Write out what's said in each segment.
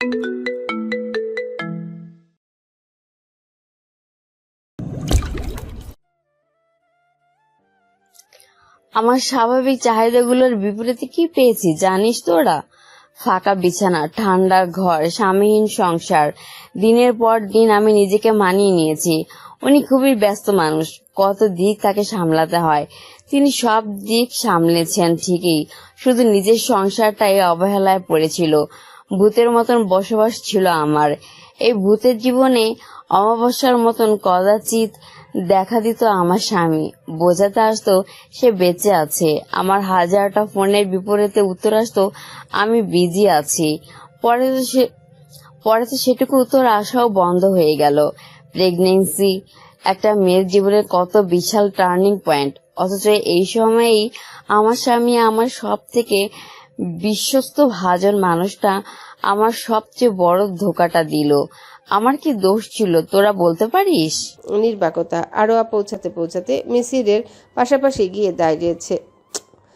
আমার স্বাভাবিক চাহিদাগুলোর বিপরীতে কি পেয়েছি জানিস তোরা? ফাঁকা বিছানা, ঠান্ডা ঘর, স্বামীহীন সংসার। দিনের পর দিন আমি নিজেকে মানিয়ে নিয়েছি। উনি খুবই ব্যস্ত মানুষ, কত দিক তাকে সামলাতে হয়। তিনি সব দিক সামলেছেন ঠিকই, শুধু নিজের সংসারটাই অবহেলায় পড়েছিল। ভূতের মতন বসবাস ছিল আমার। এই ভূতের জীবনে অমাবস্যার মতন কদাচিৎ দেখা দিত আমার স্বামী। বোঝাতে আসতো সে বেঁচে আছে, আমার হাজারটা ফোনের বিপরীতে উত্তর আসতো আমি বিজি আছি। পরে তো সেটুকু উত্তর আসাও বন্ধ হয়ে গেল। প্রেগনেন্সি একটা মেয়ের জীবনের কত বিশাল টার্নিং পয়েন্ট, অথচ এই সময়েই আমার স্বামী, আমার সব থেকে বিশ্বস্ত ভাজন মানুষটা, আমার সবচেয়ে বড় ধোকাটা দিল। আমার কি দোষ ছিল তোরা বলতে পারিস? নির্বাকতা আরোয়া পৌঁছাতে পৌঁছাতে মিসিরের পাশাপাশি গিয়ে দাঁড়িয়েছে।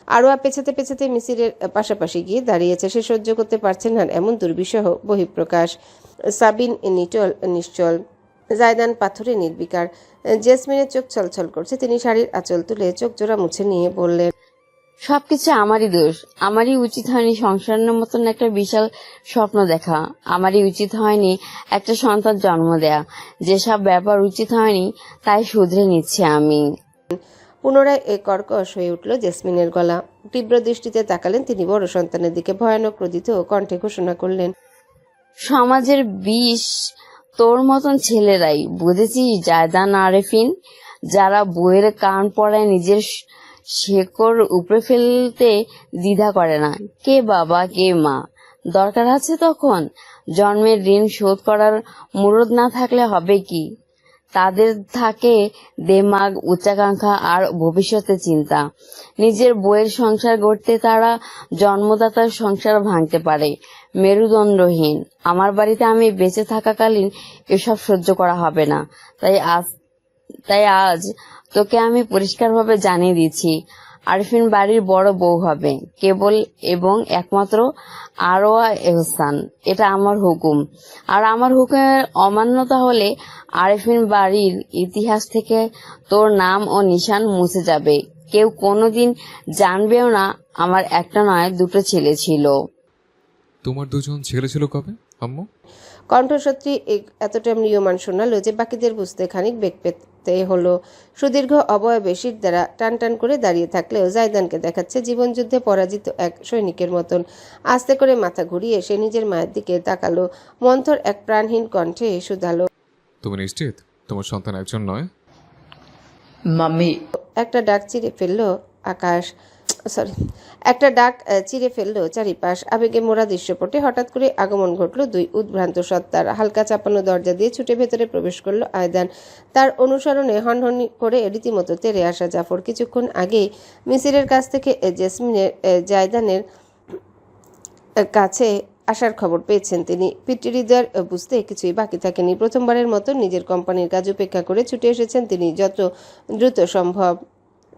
আরোয়া পেছাতে পেছাতে মিসিরের পাশাপাশি গিয়ে দাঁড়িয়েছে। সে সহ্য করতে পারছে না এমন দুর্বিষহ বহিঃপ্রকাশ। সাবিন নিশ্চল, জায়দান পাথরে নির্বিকার। জেসমিনের চোখ ছলছল করছে। তিনি শাড়ির আঁচল তুলে চোখ জোড়া মুছে নিয়ে বললেন, সবকিছু আমারই দোষ। আমারই উচিত হয়নি সংসারের মতন একটা বিশাল স্বপ্ন দেখা। আমারই উচিত হয়নি একটা সন্তান জন্ম দেয়া। যেসব ব্যাপার উচিত হয়নি তাই শুধরে নিচ্ছি আমি। পুনরায় কর্কশ হয়ে উঠল জেসমিনের গলা। তীব্র দৃষ্টিতে তাকালেন তিনি বড় সন্তানের দিকে। ভয়ানক ক্রোধিত কণ্ঠে ঘোষণা করলেন, সমাজের বিষ তোর মতন ছেলেরাই, বুঝেছিস জায়দান আরেফিন, যারা বইয়ের কান পড়ায় নিজের শেকড় উপড়ে ফেলতে দ্বিধা করে না। কে বাবা কে মা, দরকার আছে তখন। জন্মের ঋণ শোধ করার মুরদ না থাকলে হবে কি? তাদের থাকে দেমাগ, উচ্চাকাঙ্ক্ষা আর ভবিষ্যতের চিন্তা। নিজের বইয়ের সংসার গড়তে তারা জন্মদাতার সংসার ভাঙতে পারে। মেরুদণ্ডহীন আমার বাড়িতে আমি বেঁচে থাকাকালীন এসব সহ্য করা হবে না। তাই আজ তোকে আমি পরিষ্কারভাবে জানিয়ে দিচ্ছি, আরফিন বাড়ির বড় বউ হবে, কেবল এবং একমাত্র আরোয়া এহসান। এটা আমার হুকুম, আর আমার হুকুমের অমান্যতা হলে আরফিন বাড়ির ইতিহাস থেকে তোর নাম ও নিশান মুছে যাবে। কেউ কোনোদিন জানবেও না আমার একটা নয় দুটো ছেলে ছিল। তোমার দুজন ছেলে ছিল কবে আম্মু? কণ্ঠসত্রী এতটা ম্রিয়মান শোনালো যে বাকিদের বুঝতে খানিক বেগ পেতে হলো। সুদীর্ঘ অবয়বে শির দ্বারা টান টান করে দাঁড়িয়ে থাকলেও জায়দানকে দেখাচ্ছে জীবনযুদ্ধে পরাজিত এক সৈনিকের মতন। আস্তে করে মাথা ঘুরিয়ে সে নিজের মায়ের দিকে তাকালো। মন্থর এক প্রাণহীন কণ্ঠে শুধালো, তুমি নিশ্চিত তোমার সন্তান একজন নয়? মাম্মি। একটা ডাক চিরে ফেললো চারিপাশ। আবেগে মোড়া দৃশ্যপটে হঠাৎ করে আগমন ঘটল দুই উদ্ভ্রান্ত সত্তার। হালকা চাপানো দরজা দিয়ে ছুটে ভেতরে প্রবেশ করলো আয়দান। তার অনুসরণে হনহনি করে রীতিমতো তেড়ে আসা জাফর। কিছুক্ষণ আগেই মিসিরের কাছ থেকে জায়দানের কাছে আসার খবর পেয়েছেন তিনি। পিতৃহৃদয়ের বুঝতে কিছুই বাকি থাকেনি। প্রথমবারের মতো নিজের কোম্পানির কাজ উপেক্ষা করে ছুটে এসেছেন তিনি যত দ্রুত সম্ভব।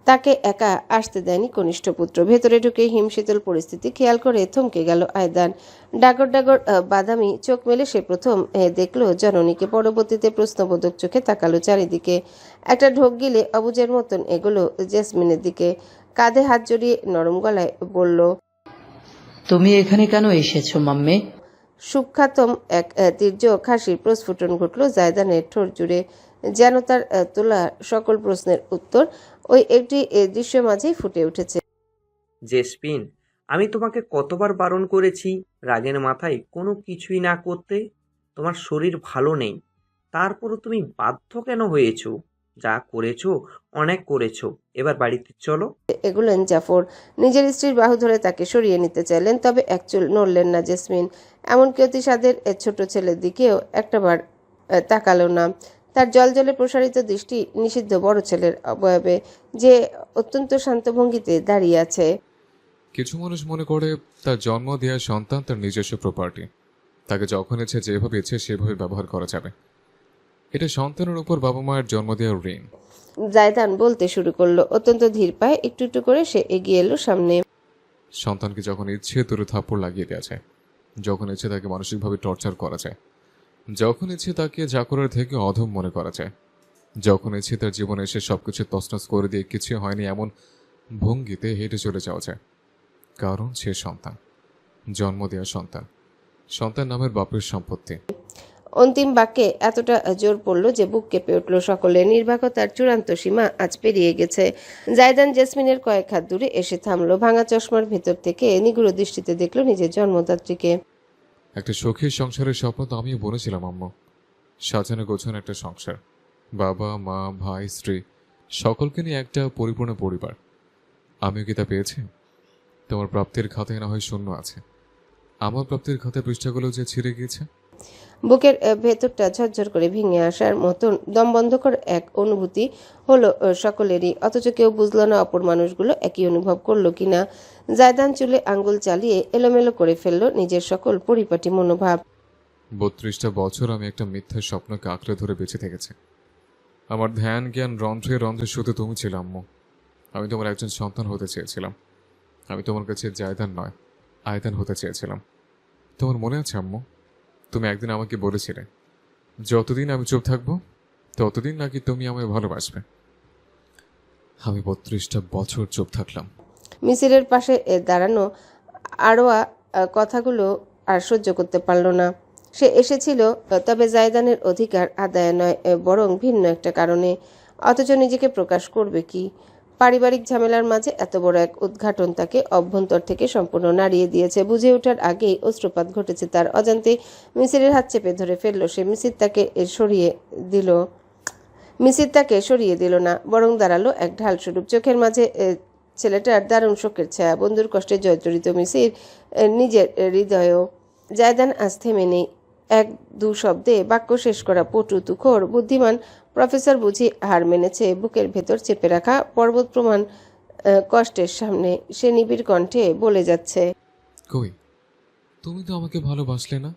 তাকে একা আসতে দেয়নি কনিষ্ঠ পুত্র। ভেতরে ঢুকে হিমশীতল পরিস্থিতি খেয়াল করে থমকে গেল আয়দান। ডাগর ডাগর বাদামি চোখ মেলে সে প্রথম দেখল জননীকে। পরবর্তীতে প্রশ্নবোধক চোখে তাকালো চারিদিকে। একটা ঢোক গিলে অবুজের মতন এগোলো জেসমিনের দিকে। কাঁধে হাত জড়িয়ে নরম গলায় বলল, তুমি এখানে কেন এসেছো মাম্মি? সুখ্যাতম এক তীর্যক হাসির প্রস্ফুটন ঘটল জায়দানের ঠোঁট জুড়ে, যেন তার তোলা সকল প্রশ্নের উত্তর ওই একটি দৃশ্য মাঝেই ফুটে উঠেছে। জেসমিন, আমি তোমাকে কতবার বারণ করেছি রাগের মাথায় কোনো কিছুই না করতে। তোমার শরীর ভালো নেই, তারপরও তুমি বাধ্য কেন হয়েছো? যা করেছো অনেক করেছো, এবার বাড়িতে চলো। এগুলেন জাফর। নিজের স্ত্রীর বাহু ধরে তাকে সরিয়ে নিতে চাইলেন, তবে একচুল নড়লেন না জেসমিন। এমনকি অতি সাদের ছোট ছেলের দিকেও একটাবার তাকালো না। তার জলজলে প্রসারিত দৃষ্টি নিষিদ্ধ বড় ছেলের অবয়বে, যে অত্যন্ত শান্ত ভঙ্গিতে দাঁড়িয়ে আছে। কিছু মানুষ মনে করে তার জন্ম দেওয়া সন্তান তার নিজস্ব প্রপার্টি, তাকে যখন ইচ্ছে যেভাবে ইচ্ছে সেভাবে ব্যবহার করা যাবে। এটা সন্তানের উপর বাবা মায়ের জন্ম দেওয়ার ঋণ। জায়দান বলতে শুরু করলো অত্যন্ত ধীর পায়ে। একটু একটু করে সে এগিয়ে এলো সামনে। সন্তানকে যখন ইচ্ছে দুটো থাপ্পড় লাগিয়ে দেওয়া যায়, যখন ইচ্ছে তাকে মানসিকভাবে টর্চার করা যায়, যখন ইচ্ছে তাকে যা করার থেকে অধম মনে করা যায়, যখন ইচ্ছে তার জীবনে এসে সবকিছু তছনছ করে দিয়ে কিছু হয়নি এমন ভঙ্গিতে হেঁটে চলে যাওয়া যায়। কারণ সে সন্তান, জন্ম দেওয়া সন্তান, সন্তান নামের বাপের সম্পত্তি। অন্তিম বাক্যে এতটা জোর পড়ল যে বুক কেঁপে উঠল সকলে। নির্বাকতার চূড়ান্ত সীমা আজ পেরিয়ে গেছে। জায়দান জেসমিনের কয়েক হাত দূরে এসে থামলো। ভাঙা চশমার ভেতর থেকে নিগুড় দৃষ্টিতে দেখল নিজের জন্মদাত্রীকে। একটা সুখী সংসারের স্বপ্ন তো আমিও বলেছিলাম আম্মু। সাজানো গোছানো একটা সংসার, বাবা মা ভাই স্ত্রী সকলকে নিয়ে একটা পরিপূর্ণ পরিবার। আমিও কি তা পেয়েছি? তোমার প্রাপ্তির খাতায় না হয় শূন্য আছে, আমার প্রাপ্তির খাতার পৃষ্ঠাগুলো যে ছিঁড়ে গিয়েছে। বুকের ভেতরটা ঝরঝর করে ভেঙে আসার মতন দমবন্ধকর এক অনুভূতি হলো সকলেরই, অথচ কেউ বুঝলো না অপর মানুষগুলো একই অনুভব করলো কিনা। জায়দান চুলে আঙ্গুল চালিয়ে এলোমেলো করে ফেললো নিজের সকল পরিপাটি মনোভাব। 32টা বছর আমি একটা মিথ্যা স্বপ্নকে আঁকড়ে ধরে বেঁচে থেকেছি। আমার ধ্যান জ্ঞান রন্ধ্রে রন্ধ্রে শুধু তুমি ছিল আম্মু। আমি তোমার একজন সন্তান হতে চেয়েছিলাম। আমি তোমার কাছে জায়দান নয়, আয়দান হতে চেয়েছিলাম। তোমার মনে আছে আম্মু, তুমি একদিন আমাকে বলেছিলে যতদিন আমি চুপ থাকবো ততদিন নাকি তুমি আমায় ভালোবাসবে। আমি 32টা বছর চুপ থাকলাম। মিছিলের পাশে দাঁড়ানো আরোয়া কথাগুলো আর সহ্য করতে পারল না। সে এসেছিল তবে জায়দানের অধিকার আদায় নয়, বরং ভিন্ন একটা কারণে। অথচ নিজেকে প্রকাশ করবে কি? পারিবারিক ঝামেলার মাঝে এত বড় এক উদ্ঘাটন তাকে অভ্যন্তর থেকে সম্পূর্ণ নাড়িয়ে দিয়েছে। বুঝে ওঠার আগেই অশ্রুপাত ঘটেছে তার। অজান্তে মিছিলের হাত চেপে ধরে ফেলল সে। মিছির তাকে সরিয়ে দিল না, বরং দাঁড়ালো এক ঢাল স্বরূপ। চোখের মাঝে ছেলেটার দারুণ শোকের ছায়া। বন্ধুর কষ্টে জর্জরিত মিছির নিজের হৃদয়েও। জায়দান আজ থেমে নেই। এক দু শব্দে বাক্য শেষ করা পটু তুখোর বুদ্ধিমান প্রফেসর বুঝি হার মেনেছে। বুকের ভেতর চেপে রাখা পর্বত প্রমাণ কষ্টের সামনে সে নিবিড় কণ্ঠে বলে যাচ্ছে, কই, তুমি তো আমাকে ভালোবাসলে না?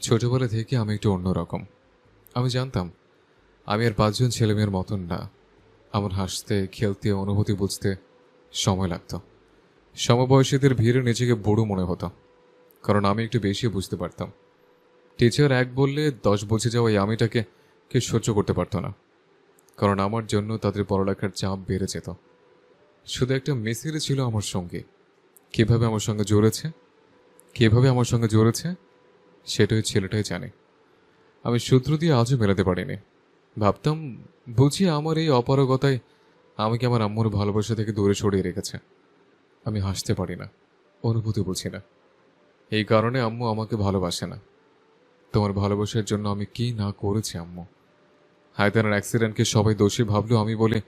ছোটবেলা থেকে আমি একটু অন্যরকম। আমি জানতাম আমি আর 5 জন ছেলেমেয়ের মতন না। আমার হাসতে খেলতে অনুভূতি বুঝতে সময় লাগতো। সমবয়সীদের ভিড়ে নিজেকে বুড়ো মনে হতো, কারণ আমি একটু বেশি বুঝতে পারতাম। টিচার 1 বললে 10 বুঝে যাওয়া এই আমিটাকে কেউ সহ্য করতে পারতো না, কারণ আমার জন্য তাদের পড়ালেখার চাপ বেড়ে যেত। শুধু একটা মিসির ছিল আমার সঙ্গে। কিভাবে আমার সঙ্গে জড়েছে সেটাই ছেলেটাই জানে। আমি সূত্র দিয়ে আজও মেলাতে পারিনি। ভাবতাম বুঝি আমার এই অপারগতায় আমাকে আমার আম্মুর ভালোবাসা থেকে দূরে সরিয়ে রেখেছে। আমি হাসতে পারি না, অনুভূতি বুঝি না। এই কারণে আম্মু আমাকে ভালোবাসে না। তোমার ভালোবাসার জন্য আমি কি না করেছি আম্মু। হায়দানের অ্যাক্সিডেন্টকে সবাই দোষী ভাবলো আমি বলে,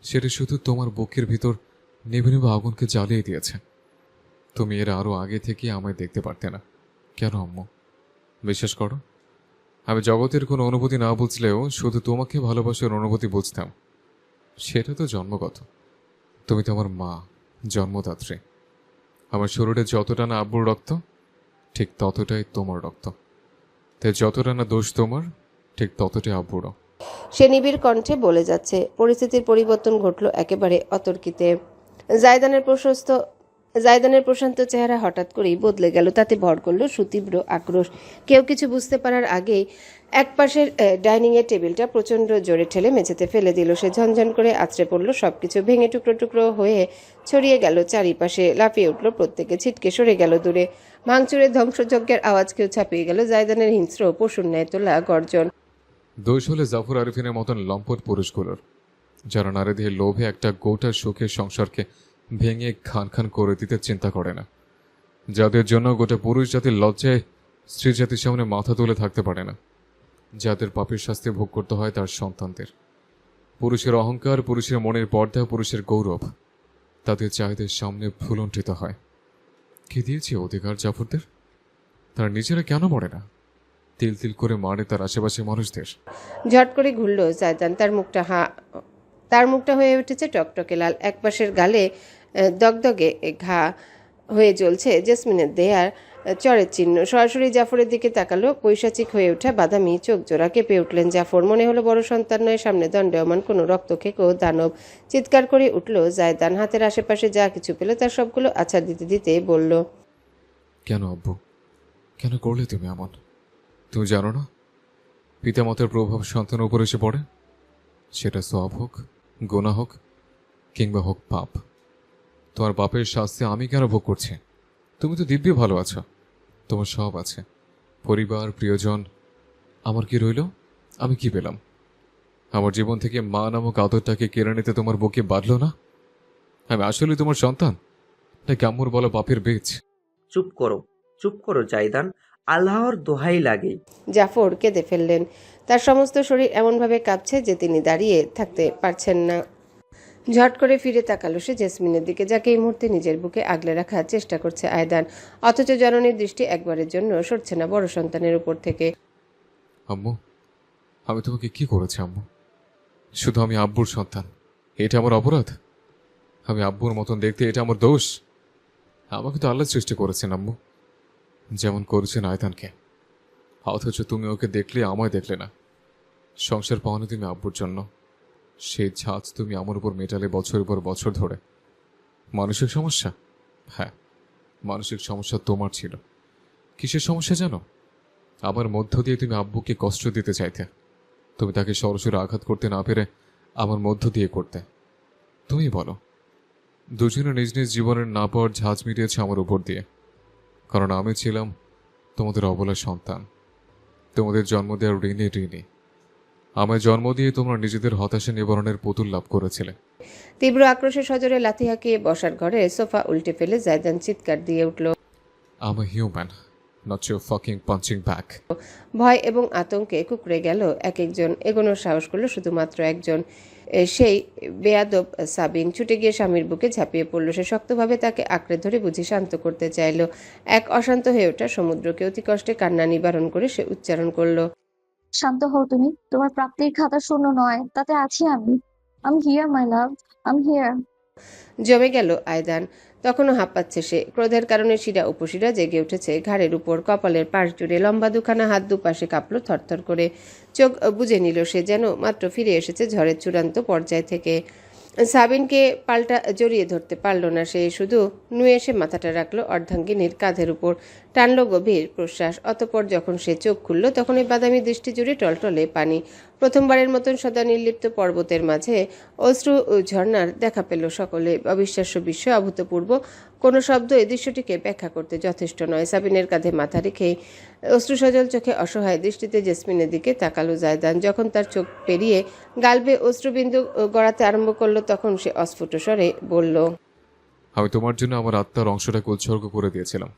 সেটা শুধু তোমার বুকের ভিতর নেভে নেভে আগুনকে জ্বালিয়ে দিয়েছে। তুমি এর আরও আগে থেকে আমায় দেখতে পারতে না কেন আম্মু? বিশ্বাস করো, আমি জগতের কোনো অনুভূতি না বুঝলেও শুধু তোমাকে ভালোবাসার অনুভূতি বুঝতাম। সেটা তো জন্মগত। তুমি তো আমার মা, জন্মদাত্রী। আমার শরীরে যতটা না আব্বুর রক্ত, ঠিক ততটাই তোমার রক্ত। তাই যতটা না দোষ তোমার, ঠিক ততটাই আব্বুরও। সে নিবিড় কণ্ঠে বলে যাচ্ছে। পরিস্থিতির পরিবর্তন ঘটল একেবারে অতর্কিতে। জায়দানের প্রশান্ত চেহারা হঠাৎ করেই বদলে গেল। তাতে ভর করল সুতীব্র আক্রোশ। কেউ কিছু বুঝতে পারার আগেই একপাশের ডাইনিং এর টেবিলটা প্রচণ্ড জোরে ঠেলে মেঝেতে ফেলে দিল সে। ঝনঝন করে আছড়ে পড়ল সবকিছু, ভেঙে টুকরো টুকরো হয়ে ছড়িয়ে গেল চারিপাশে। লাফিয়ে উঠল প্রত্যেকে, ছিটকে সরে গেল দূরে। ভাঙচুরের ধ্বংসযজ্ঞের আওয়াজকেও ছাপিয়ে গেল জায়দানের হিংস্র পশুর ন্যায় তোলা গর্জন। দোষ হলে জাফর আরিফিনের মতন লম্পট পুরুষগুলোর, যারা নারীদের লোভে একটা গোটা সুখের সংসারকে ভেঙে খান খান করে দিতে চিন্তা করে না, যাদের জন্য গোটা পুরুষ জাতির লজ্জায় স্ত্রী জাতির সামনে মাথা তুলে থাকতে পারে না, যাদের পাপের শাস্তি ভোগ করতে হয় তার সন্তানদের। পুরুষের অহংকার, পুরুষের মনের পর্দা, পুরুষের গৌরব তাদের চাহিদার সামনে ভুলণ্ঠিত হয়। কে দিয়েছে অধিকার জাফরদের? তারা নিজেরা কেন মরে না? তিল তিল করে মারে তার আশেপাশে মানুষদের। ঝট করে ঘুরল জায়দান। তার মুখটা হয়ে উঠেছে টকটকে লাল। একপাশের গালে দগদগে ঘা হয়ে জ্বলছে জেসমিনের দেয়ার চরের চিহ্ন। সরাসরি জাফরের দিকে তাকালো পৈশাচিক হয়ে ওঠা বাদামি চোখ জোড়া। কেঁপে উঠলেন জাফর। মনে হলো বড় সন্তান নয়, সামনে দণ্ডায়মান কোনো রক্তখেকো দানব। চিৎকার করে উঠল জায়দান। হাতের আশেপাশে যা কিছু পেল তার সবগুলো আছাড় দিতে দিতে বলল, কেন আব্বু? কেন করলে তুমি এমন? তুমি জানো না পিতামাতার প্রভাব সন্তানের উপর এসে পড়ে, সেটা সওয়াব হোক, গুনাহ হোক, কিংবা হোক পাপ। তোমার পাপের শাস্তি আমি কেন ভোগ করছি? তুমি তো দিব্যি ভালো আছো, তোমার সব আছে, পরিবার, প্রিয়জন। আমার কি রইল? আমি কি পেলাম? আমার জীবন থেকে মা নামক আদরটাকে কেড়ে নিতে তোমার বুকে বাঁধল না? আমি আসলে তোমার সন্তান নাকি আম্মুর বলা পাপের বীজ? চুপ করো জায়দান, আল্লাহর দোহাই লাগে। জাফর কেঁদে ফেললেন। তার সমস্ত শরীর এমনভাবে কাঁপছে যে তিনি দাঁড়িয়ে থাকতে পারছেন না। ঝট করে ফিরে তাকালো সে জেসমিনের দিকে, যাকে এই মুহূর্তে নিজের বুকে আগলে রাখার চেষ্টা করছে আয়দান। অথচ জননীর দৃষ্টি একবারের জন্য সরছে না বড় সন্তানের উপর থেকে। আম্মু, আমি তোমাকে কি করেছি আম্মু? শুধু আমি আব্বুর সন্তান, এটা আমার অপরাধ? আমি আব্বুর মতন দেখতে, এটা আমার দোষ? আমাকে তো আল্লাহ সৃষ্টি করেছেন আম্মু, যেমন করেছেন আয়তানকে। অথচ তুমি ওকে দেখলে আমায় দেখলে না। সংসার পাওনি তুমি আব্বুর জন্য, সেই ঝাঁজ তুমি আমার উপর মেটালে বছরের পর বছর ধরে। মানসিক সমস্যা? হ্যাঁ, মানসিক সমস্যা তোমার ছিল। কিসের সমস্যা জানো? আমার মধ্য দিয়ে তুমি আব্বুকে কষ্ট দিতে চাইতে। তুমি তাকে সরাসরি আঘাত করতে না পেরে আমার মধ্য দিয়ে করতে। তুমি বলো, দুজনে নিজ নিজ জীবনের না পাওয়ার ঝাঁজ মিটিয়েছে আমার উপর দিয়ে, কারণ আমি ছিলাম তোমাদের অবলা সন্তান, তোমাদের জন্ম দেওয়ার ঋণী ঋণী। আমায় জন্ম দিয়ে তোমরা নিজেদের হতাশা নিবারণের পুতুল লাভ করেছিলে। তীব্র আক্রোশে সজোরে লাথি হাঁকিয়ে বসার ঘরে সোফা উল্টে ফেলে জায়দান চিৎকার দিয়ে উঠল। I'm a human, not your fucking punching bag. ভয় এবং আতঙ্কে কুঁকড়ে গেল এক একজন। এগোনোর সাহস করলো শুধুমাত্র একজন, সেই বেয়াদব সাবিন। ছুটে গিয়ে স্বামীর বুকে ঝাঁপিয়ে পড়ল সে। শক্তভাবে তাকে আঁকড়ে ধরে বুঝি শান্ত করতে চাইল। এক অশান্ত হয়ে ওঠা সমুদ্রকে অতি কষ্টে কান্না নিবারণ করে সে উচ্চারণ করলো, শান্ত হও তুমি। তোমার প্রাপ্তির খাতা শূন্য নয়, তাতে আছি আমি। I am here my love, I am here. জমে গেল আয়দান। তখনও হাঁপাচ্ছে সে। ক্রোধের কারণে শিরা উপশিরা জেগে উঠেছে ঘাড়ের উপর, কপালের পাশ জুড়ে। লম্বা দুখানা হাত দুপাশে কাঁপল থরথর করে। চোখ বুজে নিল সে, যেন মাত্র ফিরে এসেছে ঝড়ের চূড়ান্ত পর্যায় থেকে। সাবিনকে পাল্টা জড়িয়ে ধরতে পারল না সে, শুধু নুয়ে এসে মাথাটা রাখলো অর্ধাঙ্গিনীর কাঁধের উপর। টানল গভীর প্রশ্বাস। অতঃপর যখন সে চোখ খুলল, তখন এই বাদামি দৃষ্টি জুড়ে টলটলে পানি। প্রথমবারের মতন সদা নির্লিপ্ত পর্বতের মাঝে অশ্রু ঝর্ণার দেখা পেল সকলে। অবিশ্বাস্য বিস্ময়, অভূতপূর্ব কোনো শব্দ এই দৃশ্যটিকে ব্যাখ্যা করতে যথেষ্ট নয়। সাবিনের কাঁধে মাথা রেখে অশ্রুসজল চোখে অসহায় দৃষ্টিতে জেসমিনের দিকে তাকালো জায়দান। যখন তার চোখ পেরিয়ে গালবে অশ্রুবিন্দু গড়াতে আরম্ভ করলো, তখন সে অস্ফুট স্বরে বলল, আমি তোমার জন্য আমার আত্মার অংশটাকে উৎসর্গ করে দিয়েছিলাম।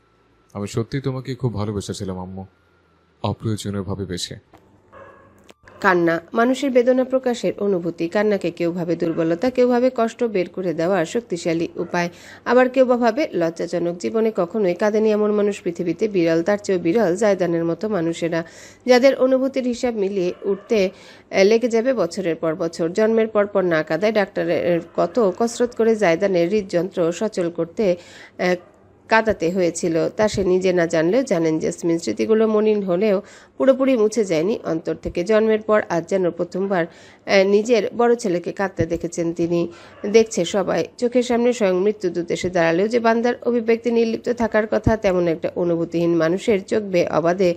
আমি সত্যিই তোমাকে খুব ভালোবেসেছিলাম আম্মু, অপ্রয়োজনীয়ভাবে বেশি। কান্না মানুষের বেদনা প্রকাশের অনুভূতি। কান্নাকে কেউ ভাবে দুর্বলতা, কেউ ভাবে কষ্ট বের করে দেওয়ার শক্তিশালী উপায়, আবার কেউ বা ভাবে লজ্জাজনক। জীবনে কখনোই কাঁদেনি এমন মানুষ পৃথিবীতে বিরল। তার চেয়েও বিরল জায়দানের মতো মানুষেরা, যাদের অনুভূতির হিসাব মিলিয়ে উঠতে লেগে যাবে বছরের পর বছর। জন্মের পর পর না কাঁদায় ডাক্তারের কত কসরত করে জায়দানের হৃদযন্ত্র সচল করতে কাঁদাতে হয়েছিল, তা সে নিজে না জানলেও জানেন জেসমিন। স্মৃতিগুলো মলিন হলেও পুরোপুরি মুছে যায়নি অন্তর থেকে। জন্মের পর আজ যেন প্রথমবার নিজের বড় ছেলেকে কাঁদতে দেখেছেন তিনি। দেখছে সবাই, চোখের সামনে স্বয়ং মৃত্যুদূত এসে দাঁড়ালেও যে বান্দার অভিব্যক্তি নির্লিপ্ত থাকার কথা, তেমন একটা অনুভূতিহীন মানুষের চোখ বেয়ে অবাধে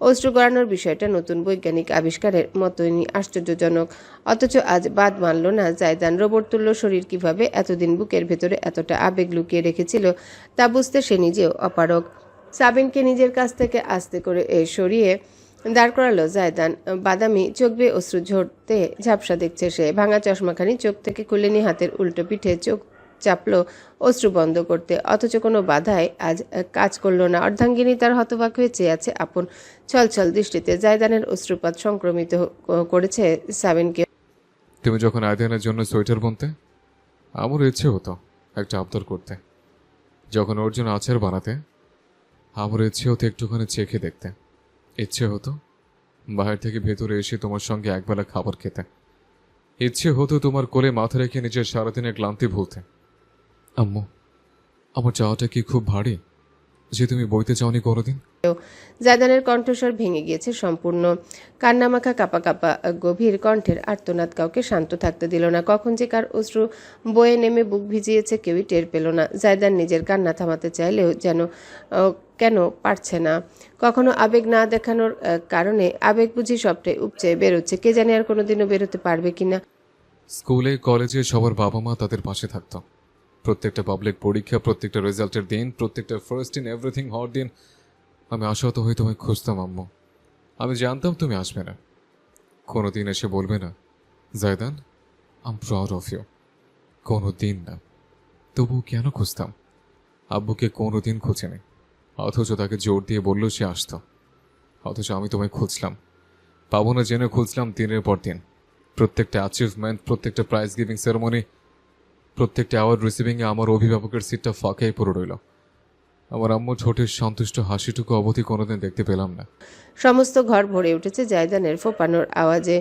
অশ্রু গড়ানোর বিষয়টা নতুন বৈজ্ঞানিক আবিষ্কারের মতোই আশ্চর্যজনক। অথচ আজ বাদ মানল না জায়দান। রোবট তুল্য শরীর কিভাবে এতদিন বুকের ভেতরে এতটা আবেগ লুকিয়ে রেখেছিল তা বুঝতে সে নিজেও অপারগ। সাবিনকে নিজের কাছ থেকে আস্তে করে সরিয়ে দাঁড় করালো জায়দান। বাদামি চোখ বেয়ে অশ্রু ঝরতে ঝাপসা দেখছে সে। ভাঙা চশমাখানি চোখ থেকে খুলেনি, হাতের উল্টো পিঠে চোখ চাপলো অশ্রু বন্ধ করতে। অথচ কোনো বাধায় আজ কাজ করলো না। অর্ধাঙ্গিনী তার হতবাক হয়ে চেয়ে আছে আপন ছলছল দৃষ্টিতে। জায়দানের অশ্রুপাত সংক্রমিত করেছে সাবিনকে। তুমি যখন আয়দানের জন্য সোয়েটার বুনতে, আমার ইচ্ছে হতো একটা আবদার করতে। যখন ওর জন্য আচার বানাতে, আমার ইচ্ছে হতো একটুখানি চেখে দেখতে। ইচ্ছে হতো বাইরে থেকে ভেতরে এসে তোমার সঙ্গে একবেলা খাবার খেতে। ইচ্ছে হতো তোমার কোলে মাথা রেখে নিজের সারাদিনের ক্লান্তি ভুলতে। আম্মু, আমার চাওয়াটা কি খুব ভারী যে তুমি বইতে চাওনি কোনোদিন? জায়দানের কণ্ঠস্বর ভেঙে গিয়েছে সম্পূর্ণ। কান্নামাখা কাপা কাপা গভীর কণ্ঠের আর্তনাদ কাউকে শান্ত থাকতে দিল না। কখন যে কার অশ্রু বয়ে নেমে বুক ভিজিয়েছে কেউই টের পেল না। জায়দান নিজের কান্না থামাতে চাইলেও যেন কেন পারছে না। কখনো আবেগ না দেখানোর কারণে আবেগ বুঝি সবটাই উপচে বেরোচ্ছে, কে জানে আর কোনোদিনও বেরোতে পারবে কিনা। স্কুলে কলেজে সবার বাবা মা তাদের পাশে থাকতো। প্রত্যেকটা পাবলিক পরীক্ষা, প্রত্যেকটা রেজাল্টের দিন, প্রত্যেকটা ফার্স্ট ইন এভরিথিং হওয়ার দিন আমি আশাহত হয়ে তোমায় খুঁজতাম আম্মু। আমি জানতাম তুমি আসবে না, কোনোদিন এসে বলবে না Zaidan I am proud of you, কোনো দিন না। তবু কেন খুঁজতাম? আব্বুকে কোনো দিন খুঁজেনি, অথচ তাকে জোর দিয়ে বলল সে আসতো। অথচ আমি তোমায় খুঁজলাম, পাবো না জেনে খুঁজলাম দিনের পর দিন। প্রত্যেকটা অ্যাচিভমেন্ট, প্রত্যেকটা প্রাইজ গিভিং সেরেমনি, প্রত্যেকটা অ্যাওয়ার্ড রিসিভিংয়ে আমার অভিভাবকের সিটটা ফাঁকাই পড়ে রইল। আমার আম্মু ছোটের সন্তুষ্ট হাসিটুকু অবধি কোনোদিন দেখতে পেলাম না। সমস্ত ঘর ভরে উঠেছে জায়দানের ফোপানোর আওয়াজে।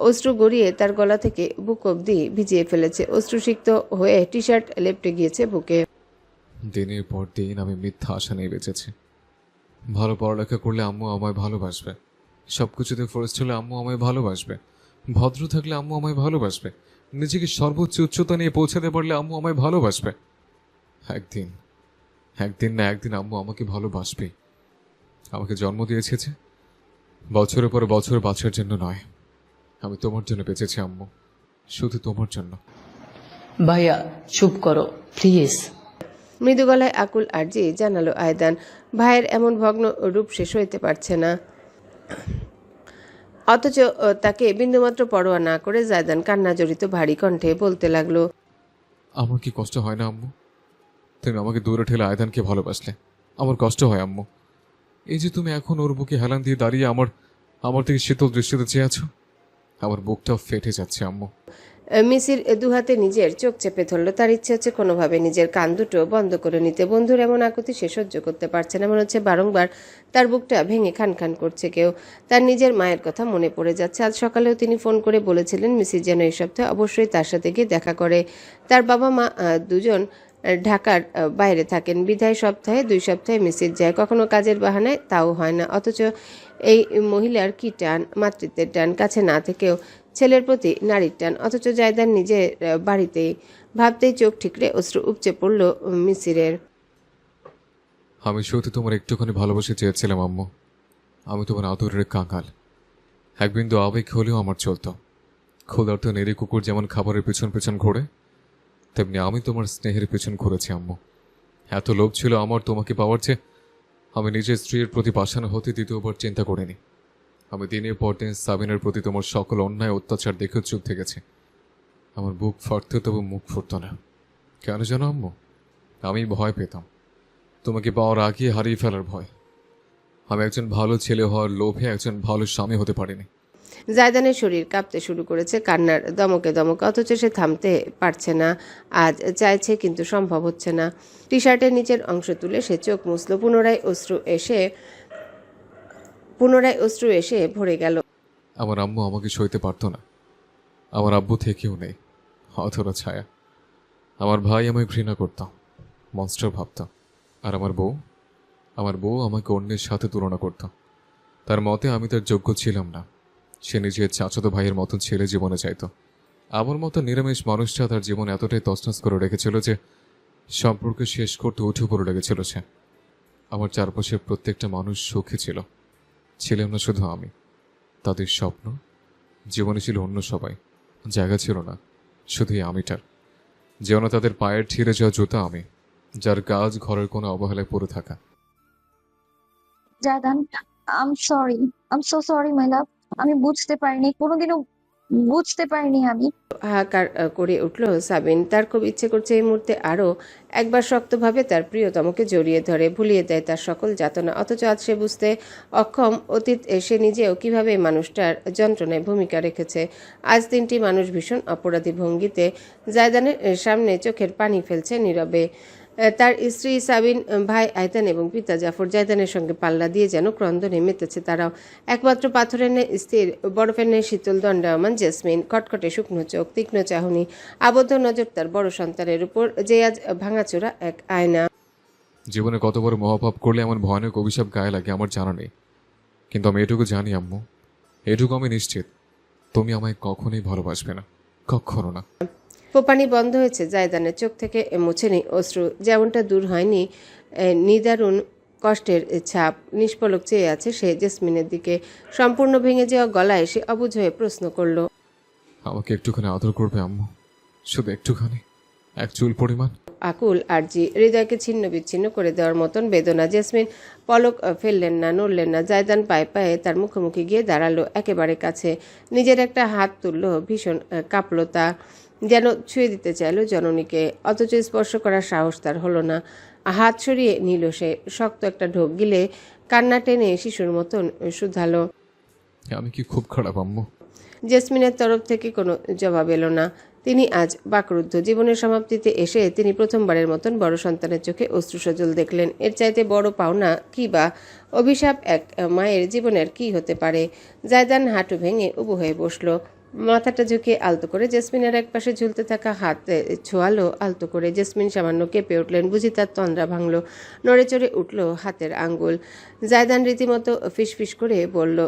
অশ্রু গড়িয়ে তার গলা থেকে বুক অবধি ভিজিয়ে ফেলেছে। অশ্রুসিক্ত হয়ে টি শার্ট লেপটে গিয়েছে বুকে। দিনের পর দিন আমি মিথ্যা আশা নিয়ে বেঁচেছি। ভালো পড়ালেখা করলে আম্মু আমায় ভালোবাসবে, সব কিছুতে ফার্স্ট হলে আম্মু আমায় ভালোবাসবে, ভদ্র থাকলে আম্মু আমায় ভালোবাসবে, নিজেকে সর্বোচ্চ উচ্চতা নিয়ে পৌঁছাতে পারলে আম্মু আমায় ভালোবাসবে। একদিন একদিন না একদিন আম্মু আমাকে ভালোবাসবে। আমাকে জন্ম দিয়েছে যে বছরের পর বছর বাঁচার জন্য নয়, আমি তোমার জন্য বেঁচেছি আম্মু, শুধু তোমার জন্য। ভাইয়া চুপ করো প্লিজ। মৃদু গলায় আকুল আর্জি জানালো আয়দান। ভাইয়ের এমন ভগ্ন রূপ সে সইতে পারছে না। অথচ তাকে বিন্দুমাত্র পরোয়া না করে জায়দান কান্না জড়িত ভারী কণ্ঠে বলতে লাগলো, আমার কি কষ্ট হয় না আম্মু? তুমি আমাকে দূরে ঠেলে আয়দানকে ভালোবাসলে, আমার কষ্ট হয় আম্মু। এই যে তুমি এখন ওর বুকে হেলান দিয়ে দাঁড়িয়ে আমার থেকে শীতল দৃষ্টিতে চেয়ে আছো, আমার বুকটা ফেটে যাচ্ছে আম্মু। মিসির দুহাতে নিজের চোখ চেপে ধরল। তার ইচ্ছে হচ্ছে কোনোভাবে নিজের কান দুটো বন্ধ করে নিতে। বন্ধুর এমন আকুতি সে সহ্য করতে পারছে না। মনে হচ্ছে বারংবার তার বুকটা ভেঙে খান খান করছে কেউ। তার নিজের মায়ের কথা মনে পড়ে যাচ্ছে। আজ সকালেও তিনি ফোন করে বলেছিলেন মিসির যেন এই সপ্তাহে অবশ্যই তার সাথে গিয়ে দেখা করে। তার বাবা মা দুজন ঢাকার বাইরে থাকেন, বিধায় সপ্তাহে 2 সপ্তাহে মিসির যায়। কখনো কাজের বাহানায় তাও হয় না। অথচ এই মহিলার কি টান, মাতৃত্বের টান, কাছে না থেকেও ছেলের প্রতি নারীর টান। অথচ জায়দান নিজের বাড়িতেই। ভাবতেই চোখ ঠিকরে অশ্রু উপচে পড়ল মিসিরের। আমি সত্যি তোমার একটুখানি ভালোবাসা চেয়েছিলাম আম্মু। আমি তোমার আদরের কাঙাল। এক বিন্দু আবেগ হলেও আমার চলতো। ক্ষুধার্ত নেড়ে কুকুর যেমন খাবারের পেছন পেছন ঘোরে, তেমনি আমি তোমার স্নেহের পেছন ঘুরেছি আম্মু। এত লোভ ছিল আমার তোমাকে পাওয়ার চেয়ে আমি নিজের স্ত্রীর প্রতি পাষাণ হতে দ্বিতীয়বার চিন্তা করিনি। আমি দিনের পর দিন সাবিনের প্রতি তোমার সকল অন্যায় অত্যাচার দেখে চুপ থেকেছি। আমার বুক ফাটতো তবু মুখ ফুটতো না। কেন জানো আম্মু? আমি ভয় পেতাম, তোমাকে পাওয়ার আগে হারিয়ে ফেলার ভয়। আমি একজন ভালো ছেলে হওয়ার লোভে একজন ভালো স্বামী হতে পারিনি। জায়দানের শরীর কাঁপতে শুরু করেছে, কান্নার দমকে দমকে। অথচ সে থামতে পারছে না। আজ চাইছে কিন্তু সম্ভব হচ্ছে না। টি শার্টের নিচের অংশ তুলে সে চোখ মুছল। পুনরায় অশ্রু এসে ভরে গেল। আমার আম্মু আমাকে সইতে পারতো না। আমার আব্বু থেকেও নেই, অথরা ছায়া। আমার ভাই আমায় ঘৃণা করতাম, মনস্টার ভাবতাম। আর আমার বউ আমাকে অন্যের সাথে তুলনা করত। তার মতে আমি তার যোগ্য ছিলাম না। সে নিজের চাচাতো ভাইয়ের মতন ছেলে জীবনে চাইত। আমার মতো নিরামিষ মানুষটা তার জীবন এতটাই তছনছ করে রেখেছিল যে সম্পর্ক শেষ করতে উঠে পড়ে লেগেছিল সে। আমার চারপাশের প্রত্যেকটা মানুষ সুখী ছিল, ছিলাম না শুধু আমি। তাদের স্বপ্ন জীবনে ছিল অন্য সবাই, জায়গা ছিল না শুধুই আমিটার। যেন তাদের পায়ের ছিঁড়ে যাওয়া জুতা আমি, যার কাজ ঘরের কোনো অবহেলায় পড়ে থাকা। Zaidan, I am so sorry my love. আমি বুঝতে পারিনি, কোনোদিনও বুঝতে পারিনি আমি। হাহাকার করে উঠল সাবিন। তার খুব ইচ্ছে করছে এই মুহূর্তে আরও একবার শক্তভাবে তার প্রিয়তমকে জড়িয়ে ধরে ভুলিয়ে দেয় তার সকল যাতনা। অথচ আজ সে বুঝতে অক্ষম অতীত সে নিজেও কিভাবে এই মানুষটার যন্ত্রণায় ভূমিকা রেখেছে। আজ 3টি মানুষ ভীষণ অপরাধী ভঙ্গিতে জায়দানের সামনে চোখের পানি ফেলছে নীরবে। তার স্ত্রী সাবিন, ভাই আয়দান এবং পিতা জাফর জায়দানের সঙ্গে পাল্লা দিয়ে যেন ক্রন্দনে মেতেছে তারাও। একমাত্র পাথরের ন্যায় স্থির, বরফের ন্যায় শীতল দণ্ডায়মান জেসমিন, খটখটে শুকনো চোখ, তীক্ষ্ণ চাহনি, আবদ্ধ নজর তার বড় সন্তানের উপর, যে আজ ভাঙাচোরা এক আয়না। জীবনে কত বড় মহাপাপ করলে এমন ভয়ানক অভিশাপ গায়ে লাগে আমার জানা নেই, কিন্তু আমি এটুকু জানি আম্মু, এটুকু আমি নিশ্চিত, তুমি আমায় কখনোই ভালোবাসবে না, কখনো না। ফোপানি বন্ধ হয়েছে জায়দানের চোখ থেকে, মুছেনি অশ্রু। যেমনটা দূর হয়নি নিদারুণ কষ্টের ছাপ। নিষ্পলক চেয়ে আছে সে জেসমিনের দিকে। সম্পূর্ণ ভেঙে যাওয়া গলায় সে অবুঝ হয়ে প্রশ্ন করল, আমাকে একটুখানি আদর করবে আম্মু? শুধু একটুখানি, এক চুল পরিমাণ। আকুল আরজি, হৃদয়কে ছিন্ন বিচ্ছিন্ন করে দেওয়ার মতন বেদনা। জেসমিন পলক ফেললেন না, নড়লেন না। জায়দান পায়ে পায়ে তার মুখোমুখি গিয়ে দাঁড়ালো একেবারে কাছে। নিজের একটা হাত তুললো, ভীষণ কাঁপল তা, যেন ছুঁয়ে দিতে চাইল জননীকে, অথচ স্পর্শ করার সাহস তার হলো না। হাত সরিয়ে নিল সে, শক্ত একটা ঢোক গিলে কান্না টেনে শিশুর মতন শুধালো। আমি কি খুব খারাপ আম্মু? জেসমিনের তরফ থেকে কোনো জবাব এলো না। তিনি আজ বাকরুদ্ধ। জীবনের সমাপ্তিতে এসে তিনি প্রথমবারের মতন বড় সন্তানের চোখে অশ্রুসজল দেখলেন। এর চাইতে বড় পাওনা কি বা অভিশাপ এক মায়ের জীবনের কি হতে পারে? জায়দান হাঁটু ভেঙে উবু হয়ে বসল, মাথাটা ঝুঁকিয়ে আলতো করে জেসমিনের এক পাশে ঝুলতে থাকা হাত ছোঁয়ালো আলতো করে। জেসমিন সামান্য কেঁপে উঠলেন, বুঝি তার তন্দ্রা ভাঙল, নড়ে চড়ে উঠল হাতের আঙ্গুল। জায়দান রীতিমতো ফিসফিস করে বলল,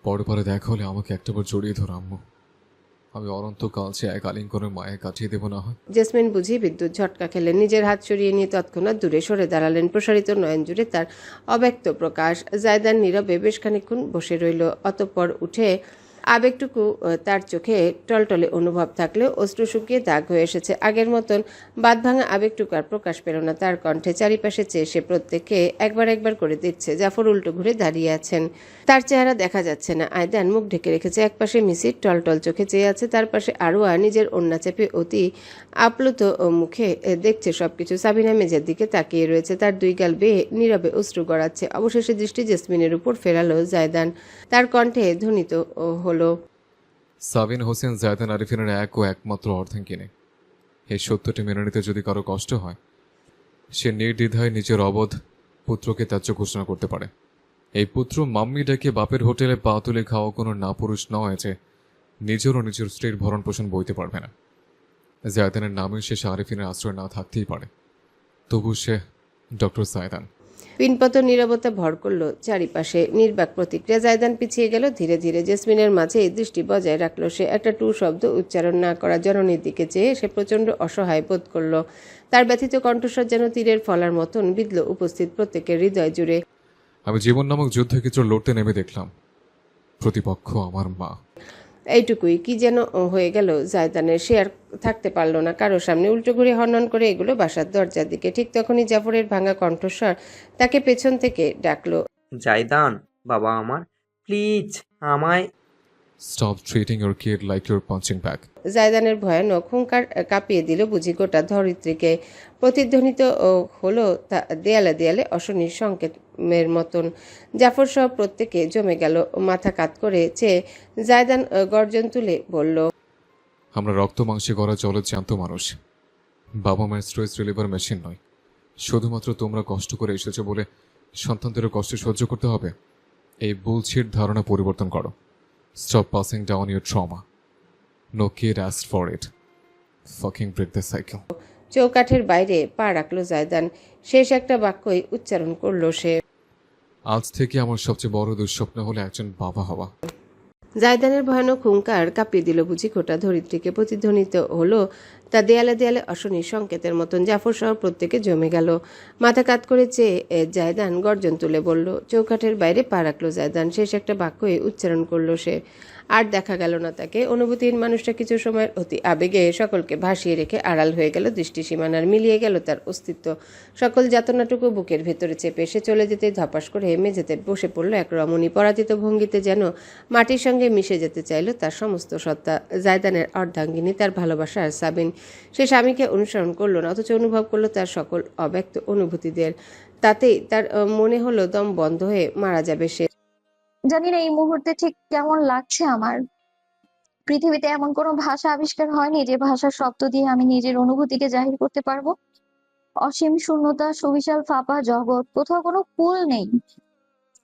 পরে পরে দেখা হলে আমাকে একটাবার জড়িয়ে ধরো আম্মু। আমি অনন্তকাল সে এক আলিঙ্গনের মায়ে কাটিয়ে দেবো না হয়। জেসমিন বুঝি বিদ্যুৎ ঝটকা খেলেন, নিজের হাত সরিয়ে নিয়ে তৎক্ষণাৎ দূরে সরে দাঁড়ালেন। প্রসারিত নয়ন জুড়ে তার অব্যক্ত প্রকাশ। জায়দান নীরবে বেশ খানিকক্ষণ বসে রইল, অতঃপর উঠে আবেগটুকু তার চোখে টলটলে অনুভব থাকলেও অশ্রু শুকিয়ে দাগ হয়ে এসেছে। আগের মতন বাঁধভাঙা আবেগটুকু আর প্রকাশ পেল না তার কণ্ঠে। চারিপাশে চেয়ে সে প্রত্যেককে একবার একবার করে দেখছে। জাফর উল্টো ঘুরে দাঁড়িয়ে আছেন, তার চেহারা দেখা যাচ্ছে না। আয়দান মুখ ঢেকে রেখেছে, একপাশে মিসির টলটল চোখে চেয়ে আছে, তার পাশে আরোয়া নিজের ওড়না চেপে অতি আপ্লুত মুখে দেখছে সবকিছু। সাবিনা মেজের দিকে তাকিয়ে রয়েছে, তার দুই গাল বেয়ে নীরবে অশ্রু গড়াচ্ছে। অবশেষে দৃষ্টি জেসমিনের উপর ফেরালো জায়দান, তার কণ্ঠে ধ্বনিত হলো, সাবিন হোসেন জায়দান আরিফিনের এক ও একমাত্র অর্ধাঙ্গিনী। এই সত্যটি মেনে নিতে যদি কারো কষ্ট হয়, সে নির্দ্বিধায় নিজের অবধ পুত্রকে ত্যায্য ঘোষণা করতে পারে। এই পুত্র মাম্মি ডেকে বাপের হোটেলে পা তুলে খাওয়া কোনো না পুরুষ নয় যে নিজেরও নিজের স্ত্রীর ভরণ পোষণ বইতে পারবে না। জায়দানের নামে সে আরিফিনের আশ্রয় না থাকতেই পারে, তবু সে ডক্টর জায়দান। পিনপত নীরবতা ভর করলো চারিপাশে, নির্বাক প্রতিক্রিয়া। জায়দান পিছিয়ে গেল ধীরে ধীরে। জেসমিনের মাঝে দৃষ্টি বজায় রাখলো সে। একটা টু শব্দ উচ্চারণ না করা জননীর দিকে চেয়ে সে প্রচণ্ড অসহায় বোধ করলো। তার ব্যথিত কণ্ঠস্বর যেন তীরের ফলার মতন বিঁধল উপস্থিত প্রত্যেকের হৃদয় জুড়ে। আমি জীবন নামক যুদ্ধক্ষেত্র লড়তে নেমে দেখলাম প্রতিপক্ষ আমার মা। এইটুকুই কি যেন হয়ে গেল জায়দানের। সে আর থাকতে পারল না কারোর সামনে। উল্টো ঘুরে হনহন করে এগুলো বাসার দরজার দিকে। ঠিক তখনই জাফরের ভাঙা কণ্ঠস্বর তাকে পেছন থেকে ডাকলো, জায়দান বাবা আমার, প্লিজ আমায়। Stop treating your kid like your punching bag. জায়দানের ভয়ানক হুঙ্কার কাঁপিয়ে দিল বুঝি গোটা ধরিত্রীকে। প্রতিধ্বনিত হলো তা দেয়ালে দেয়ালে অশনির সংকেতের মতন। জাফর সহ প্রত্যেকে জমে গেল, মাথা কাত করে চেয়ে জায়দান গর্জন তুলে বলল, আমরা রক্ত মাংসে গড়া জলের জ্যান্ত মানুষ, বাবা মায়ের স্ট্রেস রিলিভার মেশিন নয়। শুধুমাত্র তোমরা কষ্ট করে এসেছো বলে সন্তানদেরও কষ্ট সহ্য করতে হবে, এই বুলশিট ধারণা পরিবর্তন করো। Stop passing down your trauma. No kid asked for it. Fucking break the cycle. চৌকাঠের বাইরে পা রাখলো জায়দান। শেষ একটা বাক্যই উচ্চারণ করলো সে। আজ থেকে আমার সবচেয়ে বড় দুঃস্বপ্ন হলো একজন বাবা হওয়া। জায়দানের ভয়ানক হুঙ্কার কাঁপিয়ে দিল বুঝি গোটা ধরিত্রীকে। প্রতিধ্বনিত হলো তা দেয়ালে দেয়ালে অশনির সংকেতের মতন। জাফর সহ প্রত্যেকে জমে গেল, মাথা কাত করে চেয়ে জায়দান গর্জন তুলে বলল। চৌকাঠের বাইরে পা রাখলো জায়দান। শেষ একটা বাক্যই উচ্চারণ করলো সে। আর দেখা গেল না তাকে। অনুভূতিহীন মানুষটা কিছু সময়ের অতি আবেগে সকলকে ভাসিয়ে রেখে আড়াল হয়ে গেল দৃষ্টি সীমানার। মিলিয়ে গেল তার অস্তিত্ব। সকল যাতনাটুকু বুকের ভেতরে চেপে সে চলে যেতে ধপাস করে মেঝেতে বসে পড়ল এক রমণী। পরাজিত ভঙ্গিতে যেন মাটির সঙ্গে মিশে যেতে চাইল তার সমস্ত সত্তা। জায়দানের অর্ধাঙ্গিনী, তার ভালোবাসার সাবিন। সে স্বামীকে অনুসরণ করলো না, অথচ অনুভব করলো তার সকল অব্যক্ত অনুভূতিদের। তাতেই তার মনে হলো দম বন্ধ হয়ে মারা যাবে সে। জানি না এই মুহূর্তে ঠিক কেমন লাগছে আমার। পৃথিবীতে এমন কোনো ভাষা আবিষ্কার হয়নি যে ভাষার শব্দ দিয়ে আমি নিজের অনুভূতিকে জাহির করতে পারবো। অসীম শূন্যতা, সুবিশাল ফাঁপা জগৎ, কোথাও কোনো কুল নেই।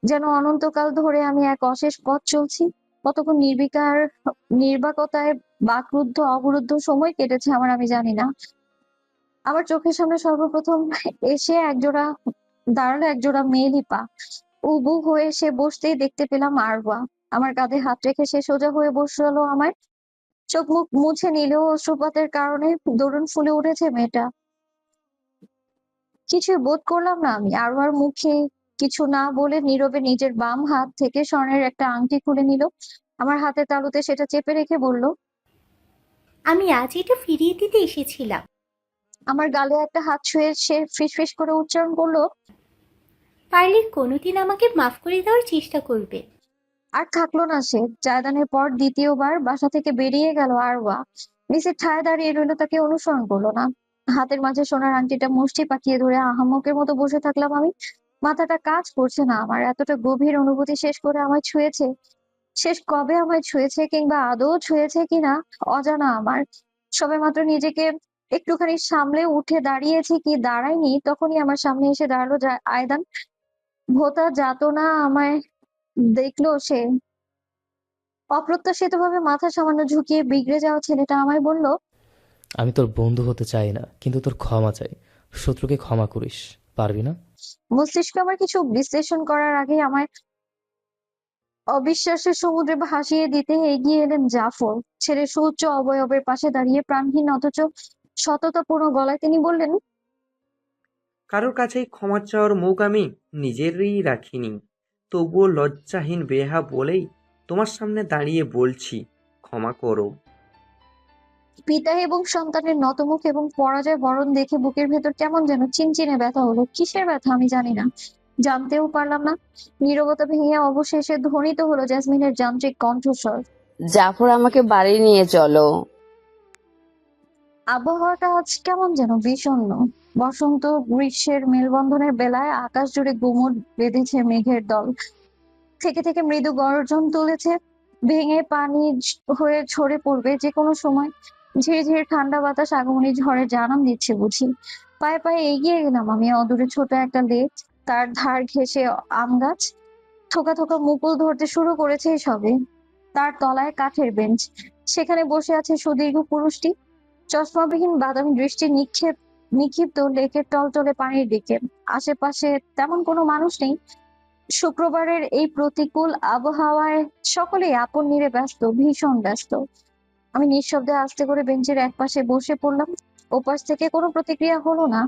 যেন অনন্তকাল ধরে আমি এক অশেষ পথ চলছি। কতক্ষণ নির্বাকতায় বাকরুদ্ধ অবরুদ্ধ সময় কেটেছে আমার আমি জানি না। আমার চোখের সামনে সর্বপ্রথম এসে দাঁড়ালো একজোড়া মেয়েলি পা। উবু হয়ে সে বসতেই দেখতে পেলাম আরওয়া। আমার কাঁধে হাত রেখে সে সোজা হয়ে বসলো আমায়। চোখ মুখ মুছে নিলেও অশ্রুপাতের কারণে দরুন ফুলে উঠেছে মেয়েটা। কিছুই বোধ করলাম না আমি। আর মুখে কিছু না বলে নীরবে নিজের বাম হাত থেকে স্বর্ণের একটা আংটি খুলে নিল। আমার হাতের তালুতে সেটা চেপে রেখে বলল, আমি আজ এটা ফিরিয়ে দিতে এসেছিলাম। আমার গালে একটা হাত ছুঁয়ে সে ফিসফিস করে উচ্চারণ করলো, পারলে কোনোদিন আমাকে মাফ করে দেওয়ার চেষ্টা করবে। আর থাকলো না সে। জায়দানের পর দ্বিতীয়বার বাসা থেকে বেরিয়ে গেল আরওয়া। নিচের ঠায় দাঁড়িয়ে রইল, তাকে অনুসরণ করলো না। হাতের মাঝে সোনার আংটিটা মুষ্টি পাকিয়ে ধরে আহাম্মকের মতো বসে থাকলাম আমি। মাথাটা কাজ করছে না আমার। এতটা গভীর অনুভূতি শেষ করে আমায় ছুঁয়েছে, শেষ কবে আমায় ছুঁয়েছে কিংবা আদৌ ছুঁয়েছে কিনা অজানা আমার। সবেমাত্র নিজেকে একটুখানি সামলে উঠে দাঁড়িয়েছি কি দাঁড়াইনি, তখনই আমার সামনে এসে দাঁড়ালো আয়দান। ভোঁতা যাতনা আমায় দেখলো সে। অপ্রত্যাশিতভাবে মাথা সামান্য ঝুঁকিয়ে বিগড়ে যাওয়া ছেলেটা আমায় বলল, আমি তোর বন্ধু হতে চাই না, কিন্তু তোর ক্ষমা চাই। শত্রুকে ক্ষমা করিস, পারবি না? মস্তিষ্কে আমার কিছু বিশ্লেষণ করার আগে আমায় অবিশ্বাসের সমুদ্রে ভাসিয়ে দিতে এগিয়ে এলেন জাফর। ছেলের সুউচ্চ অবয়বের পাশে দাঁড়িয়ে প্রাণহীন অথচ সততাপূর্ণ গলায় তিনি বললেন, কারোর কাছেই ক্ষমা চাওয়ার মুখ আমি নিজেরই রাখিনি, তবুও লজ্জাহীন বেহা বলেই তোমার সামনে দাঁড়িয়ে বলছি, ক্ষমা করো। পিতা এবং সন্তানের নতমুখ এবং পরাজয় বরণ দেখে বুকের ভেতর কেমন যেন চিনচিনে ব্যথা হলো। কিসের ব্যথা আমি জানি না, জানতেও পারলাম না। নীরবতা ভেঙে অবশেষে ধ্বনিত হলো জেসমিনের যান্ত্রিক কণ্ঠস্বর, জাফর, আমাকে বাড়ি নিয়ে চলো। আবহাওয়াটা আজ কেমন যেন বিষণ্ণ। বসন্ত গ্রীষ্মের মেলবন্ধনের বেলায় আকাশ জুড়ে গুমট বেঁধেছে মেঘের দল। থেকে থেকে মৃদু গর্জন তুলেছে, ভেঙে পানি হয়ে ঝরে পড়বে যে কোনো সময়। ঝিরঝির ঠান্ডা বাতাস আগমনী ঝড়ের জানান দিচ্ছে বুঝি। পায়ে পায়ে এগিয়ে গেলাম আমি। অদূরে ছোট একটা লেক, তার ধার ঘেঁষে আম গাছ। থোকা থোকা মুকুল ধরতে শুরু করেছে সবে। তার তলায় কাঠের বেঞ্চ, সেখানে বসে আছে সুদীর্ঘ পুরুষটি। চশমাবিহীন বাদামি দৃষ্টি নিক্ষিপ্ত লেকের টলটলে পানির দিকে। আশেপাশে তেমন কোনো মানুষ নেই। শুক্রবারের এই প্রতিকূল আবহাওয়ায় সকলেই আপন নিরে ব্যস্ত, ভীষণ ব্যস্ত। আমি নিঃশব্দে আস্তে করে বেঞ্চের একপাশে বসে পড়লাম। ওপাশ থেকে কোনো প্রতিক্রিয়া হলো না,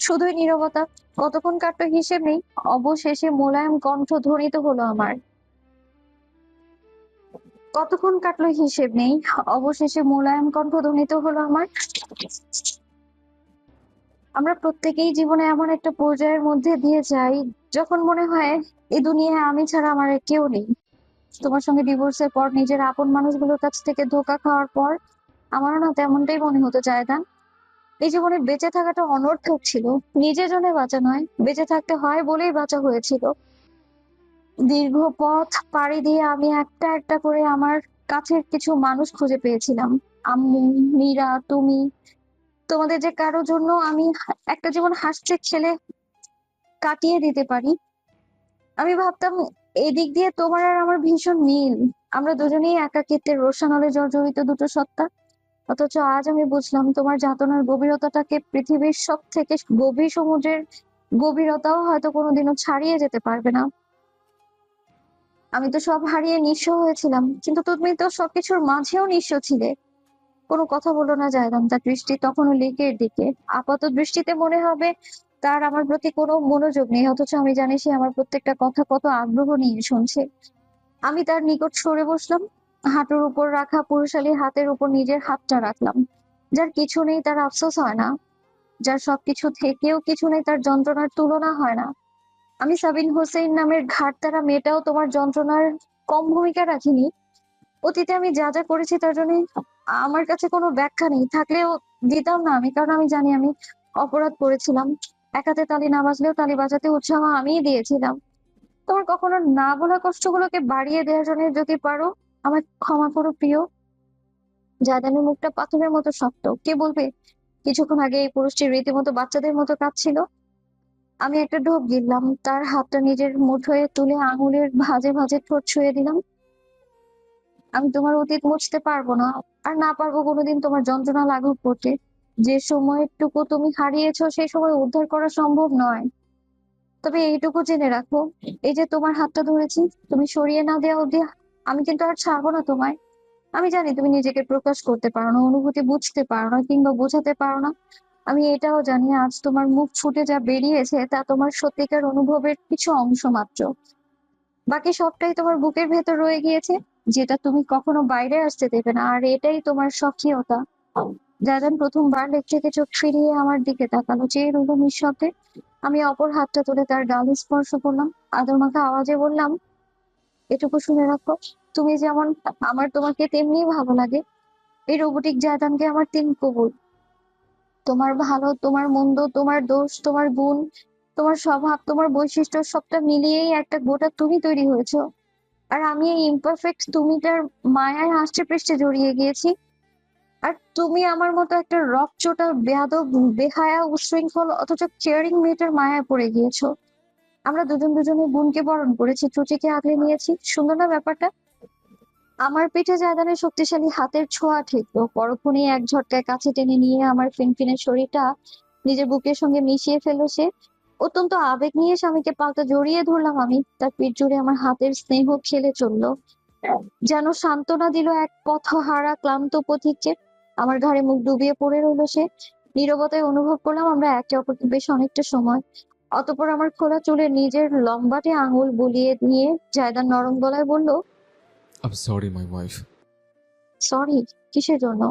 শুধুই নীরবতা। কতক্ষণ কাটলো হিসেব নেই। অবশেষে মোলায়েম কণ্ঠ ধ্বনিত হলো আমার। কতক্ষণ কাটলো হিসেব নেই। অবশেষে মোলায়েম কণ্ঠ ধ্বনিত হলো আমার, আমরা প্রত্যেকেই জীবনে এমন একটা পর্যায়ের মধ্যে দিয়ে যাই যখন মনে হয় এই দুনিয়ায় আমি ছাড়া আমার আর কেউ নেই। তোমার সঙ্গে ডিভোর্সের পর, নিজের আপন মানুষগুলোর কাছ থেকে ধোঁকা খাওয়ার পর আমারও না তেমনটাই মনে হতো জায়দান। এই জীবনে বেঁচে থাকাটা অনর্থক ছিল। নিজের জন্য বাঁচা নয়, বেঁচে থাকতে হয় বলেই বাঁচা হয়েছিল। দীর্ঘ পথ পাড়ি দিয়ে আমি একটা একটা করে আমার কাছের কিছু মানুষ খুঁজে পেয়েছিলাম। আম্মু, মীরা, তুমি। তোমাদের যে কারো জন্য আমি একটা জীবন হাসতে খেলে কাটিয়ে দিতে পারি। আমি ভাবতাম এদিক দিয়ে তোমার আর আমার ভীষণ মিল। আমরা দুজনেই একাকিত্বের রোষানলে জর্জরিত দুটো সত্তা। অথচ আজ আমি বুঝলাম তোমার যাতনার গভীরতাটাকে পৃথিবীর সব থেকে গভীর সমুদ্রের গভীরতাও হয়তো কোনোদিনও ছাড়িয়ে যেতে পারবে না। আমি তো সব হারিয়ে নিঃস্ব হয়েছিলাম, কিন্তু তুমি তো সবকিছুর মাঝেও নিঃস্ব ছিলে। কোনো কথা বলো না জায়দান। তার দৃষ্টি তখনও লেকের দিকে। আপাত দৃষ্টিতে মনে হবে তার আমার প্রতি কোনো মনোযোগ নেই, অথচ আমি জানি সে আমার প্রত্যেকটা কথা কত আগ্রহ নিয়ে শুনছে। আমি তার নিকট সরে বসলাম। হাঁটুর উপর রাখা পুরুষালী হাতের উপর নিজের হাতটা রাখলাম। যার কিছু নেই তার আফসোস হয় না, যার সবকিছু থেকেও কিছু নেই তার যন্ত্রণার তুলনা হয় না। আমি সাবিন হোসেন নামের ঘাটতারা মেয়েটাও তোমার যন্ত্রণার কম ভূমিকা রাখিনি। অতীতে আমি যা যা করেছি তার জন্য আমার কাছে কোনো ব্যাখ্যা নেই, থাকলেও দিতাম না আমি, কারণ আমি জানি আমি অপরাধ করেছিলাম। এক হাতে তালি না বাজলেও তালি বাজাতে উৎসাহ আমিই দিয়েছিলাম। তোমার কখনো না বলা কষ্টগুলোকে বাড়িয়ে দেওয়ার জন্য যদি পারো আমায় ক্ষমা করো প্রিয়। জায়দানের মুখটা পাথরের মতো শক্ত। কে বলবে কিছুক্ষণ আগে এই পুরুষটি রীতিমতো বাচ্চাদের মতো কাঁদছিল। আমি একটা ঢোক গিললাম, তার হাতটা নিজের মুঠোয় তুলে আঙুলের ভাঁজে ভাঁজে ঠোঁট ছুঁয়ে দিলাম। আমি তোমার অতীত মুছতে পারবো না, আর না পারবো কোনোদিন তোমার যন্ত্রণা লাঘব করতে। যে সময়টুকু তুমি হারিয়েছো সেই সময় উদ্ধার করা সম্ভব নয়। তবে এইটুকু জেনে রাখো, এই যে তোমার হাতটা ধরেছি, তুমি সরিয়ে না দেওয়া অব্দি আমি কিন্তু আর ছাড়বো না তোমায়। আমি জানি তুমি নিজেকে প্রকাশ করতে পারো না, অনুভূতি বুঝতে পারো না কিংবা বোঝাতে পারো না। আমি এটাও জানি আজ তোমার মুখ ফুটে যা বেরিয়েছে তা তোমার সত্যিকার অনুভবের কিছু অংশ মাত্র। বাকি সবটাই তোমার বুকের ভেতর রয়ে গিয়েছে, যেটা তুমি কখনো বাইরে আসতে দেবে না। আর এটাই তোমার স্বকীয়তা। জায়ান প্রথমবার লেক থেকে চোখ ফিরিয়ে আমার দিকে তাকালো, চেয়ে রইল নিঃশব্দে। আমি অপর হাতটা তুলে তার গাল স্পর্শ করলাম, আদর মাখা আওয়াজে বললাম, এটুকু শুনে রাখো, তুমি যেমন আমার তোমাকে তেমনি ভালো লাগে। এই রোবটিক জায়ানকে আমার 3 কবুল। তোমার ভালো, তোমার মন্দ, তোমার দোষ, তোমার গুণ, তোমার স্বভাব, তোমার বৈশিষ্ট্য সবটা মিলিয়েই একটা গোটা তুমি তৈরি হয়েছো। আর আমি এই ইমপারফেক্ট তুমিটার মায়ায় আষ্টে পৃষ্ঠে জড়িয়ে গিয়েছি। আর তুমি আমার মতো একটা রকচটা বেয়াদব, বেহায়া, উচ্ছৃঙ্খল অথচ কেয়ারিং মেয়েটার মায়ায় পড়ে গিয়েছো। আমরা দুজন দুজনের গুণকে বরণ করেছি, ত্রুটিকে আগলে নিয়েছি। সুন্দর না ব্যাপারটা? আমার পিঠে জায়দানের শক্তিশালী হাতের ছোঁয়া ঠেকলো। পরক্ষণেই এক ঝটকায় কাছে টেনে নিয়ে আমার ফিনফিনে শরীরটা নিজের বুকের সঙ্গে মিশিয়ে ফেললো সে। অত্যন্ত আবেগ নিয়ে স্বামীকে পাল্টা জড়িয়ে ধরলাম আমি। তার পিঠ জুড়ে আমার হাতের স্নেহ খেলে চললো, যেন সান্ত্বনা দিল এক পথহারা ক্লান্ত পথিককে। আমার ঘাড়ে মুখ ডুবিয়ে পড়ে রইলো সে। নীরবতায় অনুভব করলাম আমরা একে অপরকে বেশ অনেকটা সময়। অতঃপর আমার খোলা চুলে নিজের লম্বাটে আঙুল বুলিয়ে নিয়ে জায়দান নরম গলায় বলল, I sorry my wife. Sorry? কিসের জন্য?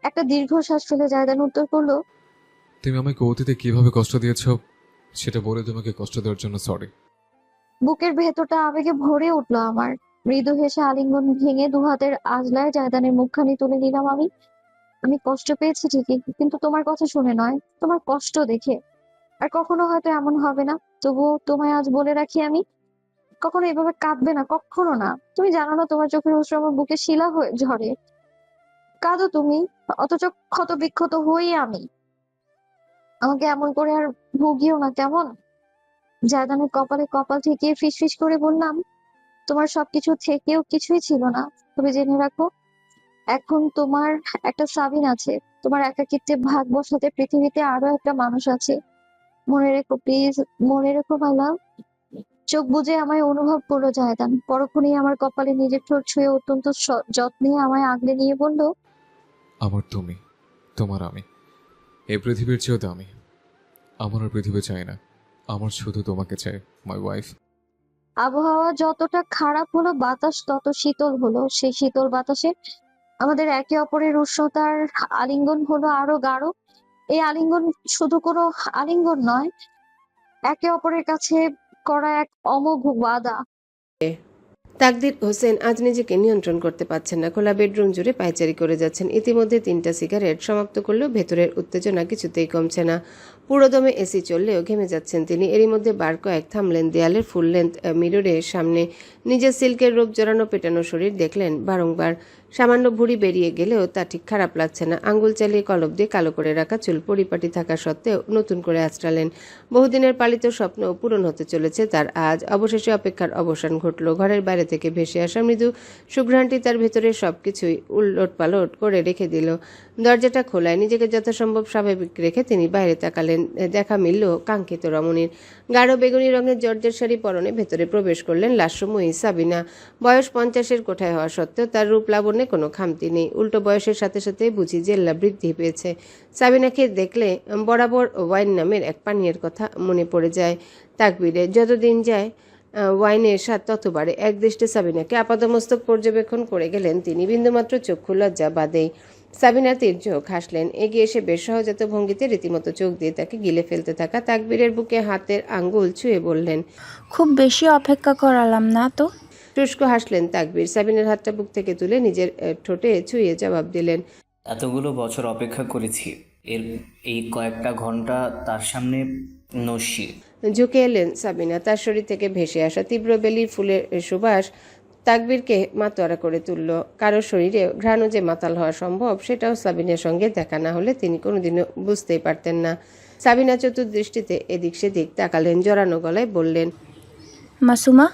একটা দীর্ঘশ্বাস ফেলে জায়দান উত্তর করলো, তুমি আমাকে অতীতে কিভাবে কষ্ট দিয়েছ সেটা বলে তোমাকে কষ্ট দেওয়ার জন্য সরি। বুকের ভেতরটা আবেগে ভরে উঠলো আমার। মৃদু হেসে আলিঙ্গন ভেঙে দুহাতের আজলায় জায়দানের মুখখানি তুলে নিলাম আমি। আমি কষ্ট পেয়েছি ঠিকই, কিন্তু তোমার কথা শুনে নয়, তোমার কষ্ট দেখে। আর কখনো হয়তো এমন হবে না। তবুও তোমায় আজ বলে রাখি, আমি কখনো এভাবে কাঁদবে না, কখনো না। তুমি জানো না তোমার চোখের অশ্রু আমার বুকে শিলা হয়ে ঝরে। কাঁদো তুমি, অথচ ক্ষত বিক্ষত হই আমি। আমাকে এমন করে আর ভুগিও না, কেমন? জায়দানের কপালে কপাল ঠেকিয়ে ফিসফিস করে বললাম, তোমার সবকিছু থেকেও কিছুই ছিল না। তুমি জেনে রাখো, এখন তোমার একটা সাবিন আছে। তোমার একাকিত্বে ভাগ বসাতে পৃথিবীতে আরো একটা মানুষ আছে। মনে রেখো প্লিজ, মনে রেখো মাই লাভ। চোখ বুজে আমায় অনুভব করলো জায়দান। পরক্ষণেই আমার কপালে নিজের ঠোঁট ছুঁয়ে অত্যন্ত যত্নে আমায় আগলে নিয়ে বলল, আমার তুমি, তোমার আমি, এই পৃথিবীর চেয়েও দামি। আমার আর পৃথিবী চাই না, আমার শুধু তোমাকে চাই মাই ওয়াইফ। আবহাওয়া যতটা খারাপ হলো বাতাস তত শীতল হলো। সেই শীতল বাতাসে আমাদের একে অপরের উষ্ণতার আলিঙ্গন হলো আরো গাঢ়। এই আলিঙ্গন শুধু কোনো আলিঙ্গন নয়, একে অপরের কাছে করা এক অমোঘ ওয়াদা। তাকদির হোসেন আজ নিজেকে নিয়ন্ত্রণ করতে পারছেন না। খোলা বেডরুম জুড়ে পায়চারি করে যাচ্ছেন। ইতিমধ্যে 3টা সিগারেট সমাপ্ত করলেও ভেতরের উত্তেজনা কিছুতেই কমছে না। পুরোদমে এসি চললেও ঘেমে যাচ্ছেন তিনি। এরই মধ্যে বার কয়েক থামলেন। দেয়ালের ফুল লেন্থ মিররের সামনে নিজের সিল্কের রূপ জড়ানো পেটানো শরীর দেখলেন বারংবার। সামান্য ভুঁড়ি বেরিয়ে গেলেও তা ঠিক খারাপ লাগছে না। আঙ্গুল চালিয়ে কলপ দিয়ে কালো করে রাখা চুল পরিপাটি থাকা সত্ত্বেও নতুন করে আঁচড়ালেন। বহুদিনের পালিত স্বপ্ন পূরণ হতে চলেছে তার আজ। অবশেষে অপেক্ষার অবসান ঘটল। ঘরের বাইরে থেকে ভেসে আসা মৃদু সুঘ্রাণটি তার ভেতরে সবকিছুই উলট পালট করে রেখে দিল। দরজাটা খোলায় নিজেকে যথাসম্ভব স্বাভাবিক রেখে তিনি বাইরে তাকালেন। দেখা মিলল কাঙ্ক্ষিত রমণীর। গাঢ় বেগুনি রঙের জর্জের শাড়ি পরনে ভেতরে প্রবেশ করলেন লাস্যময়ী সাবিনা। বয়স 50-এর কোঠায় হওয়া সত্ত্বেও তার রূপ লাবণ্যে কোনো খামতি নেই। উল্টো বয়সের সাথে সাথে বুঝি জেল্লা বৃদ্ধি পেয়েছে। সাবিনাকে দেখলে বরাবর ওয়াইন নামের এক পানীয়ের কথা মনে পড়ে যায় তাকবীরের। যতদিন যায় ওয়াইনের স্বাদ তত বাড়ে। একদৃষ্টে সাবিনাকে আপাদমস্তক পর্যবেক্ষণ করে গেলেন তিনি। বিন্দুমাত্র চক্ষু লজ্জা বাদেই। সাবিনা তির্যক হাসলেন। এগিয়ে এসে বেশ সহজাত ভঙ্গিতে রীতিমতো চোখ দিয়ে তাকে গিলে ফেলতে থাকা তাকবীরের বুকে হাতের আঙ্গুল ছুঁয়ে বললেন, খুব বেশি অপেক্ষা করালাম না তো? শুষ্ক হাসলেন তাকবীর। সাবিনার হাতটা বুক থেকে তুলে নিজের ঠোঁটে ছুঁয়ে জবাব দিলেন, এতগুলো বছর অপেক্ষা করেছি, এই কয়েকটা ঘন্টা তার সামনে নস্যি। ঝুঁকে এলেন সাবিনা। তার শরীর থেকে ভেসে আসা তীব্র বেলির ফুলের সুবাস তাকবীরকে মাতোয়ারা করে তুলল। কারো শরীরে ঘ্রাণ যে মাতাল হওয়া সম্ভব সেটাও সাবিনার সঙ্গে দেখা না হলে তিনি কোনোদিনও বুঝতেই পারতেন না। সাবিনা চতুর্দৃষ্টিতে এদিক সেদিক তাকালেন, জড়ানো গলায় বললেন, মাসুমা।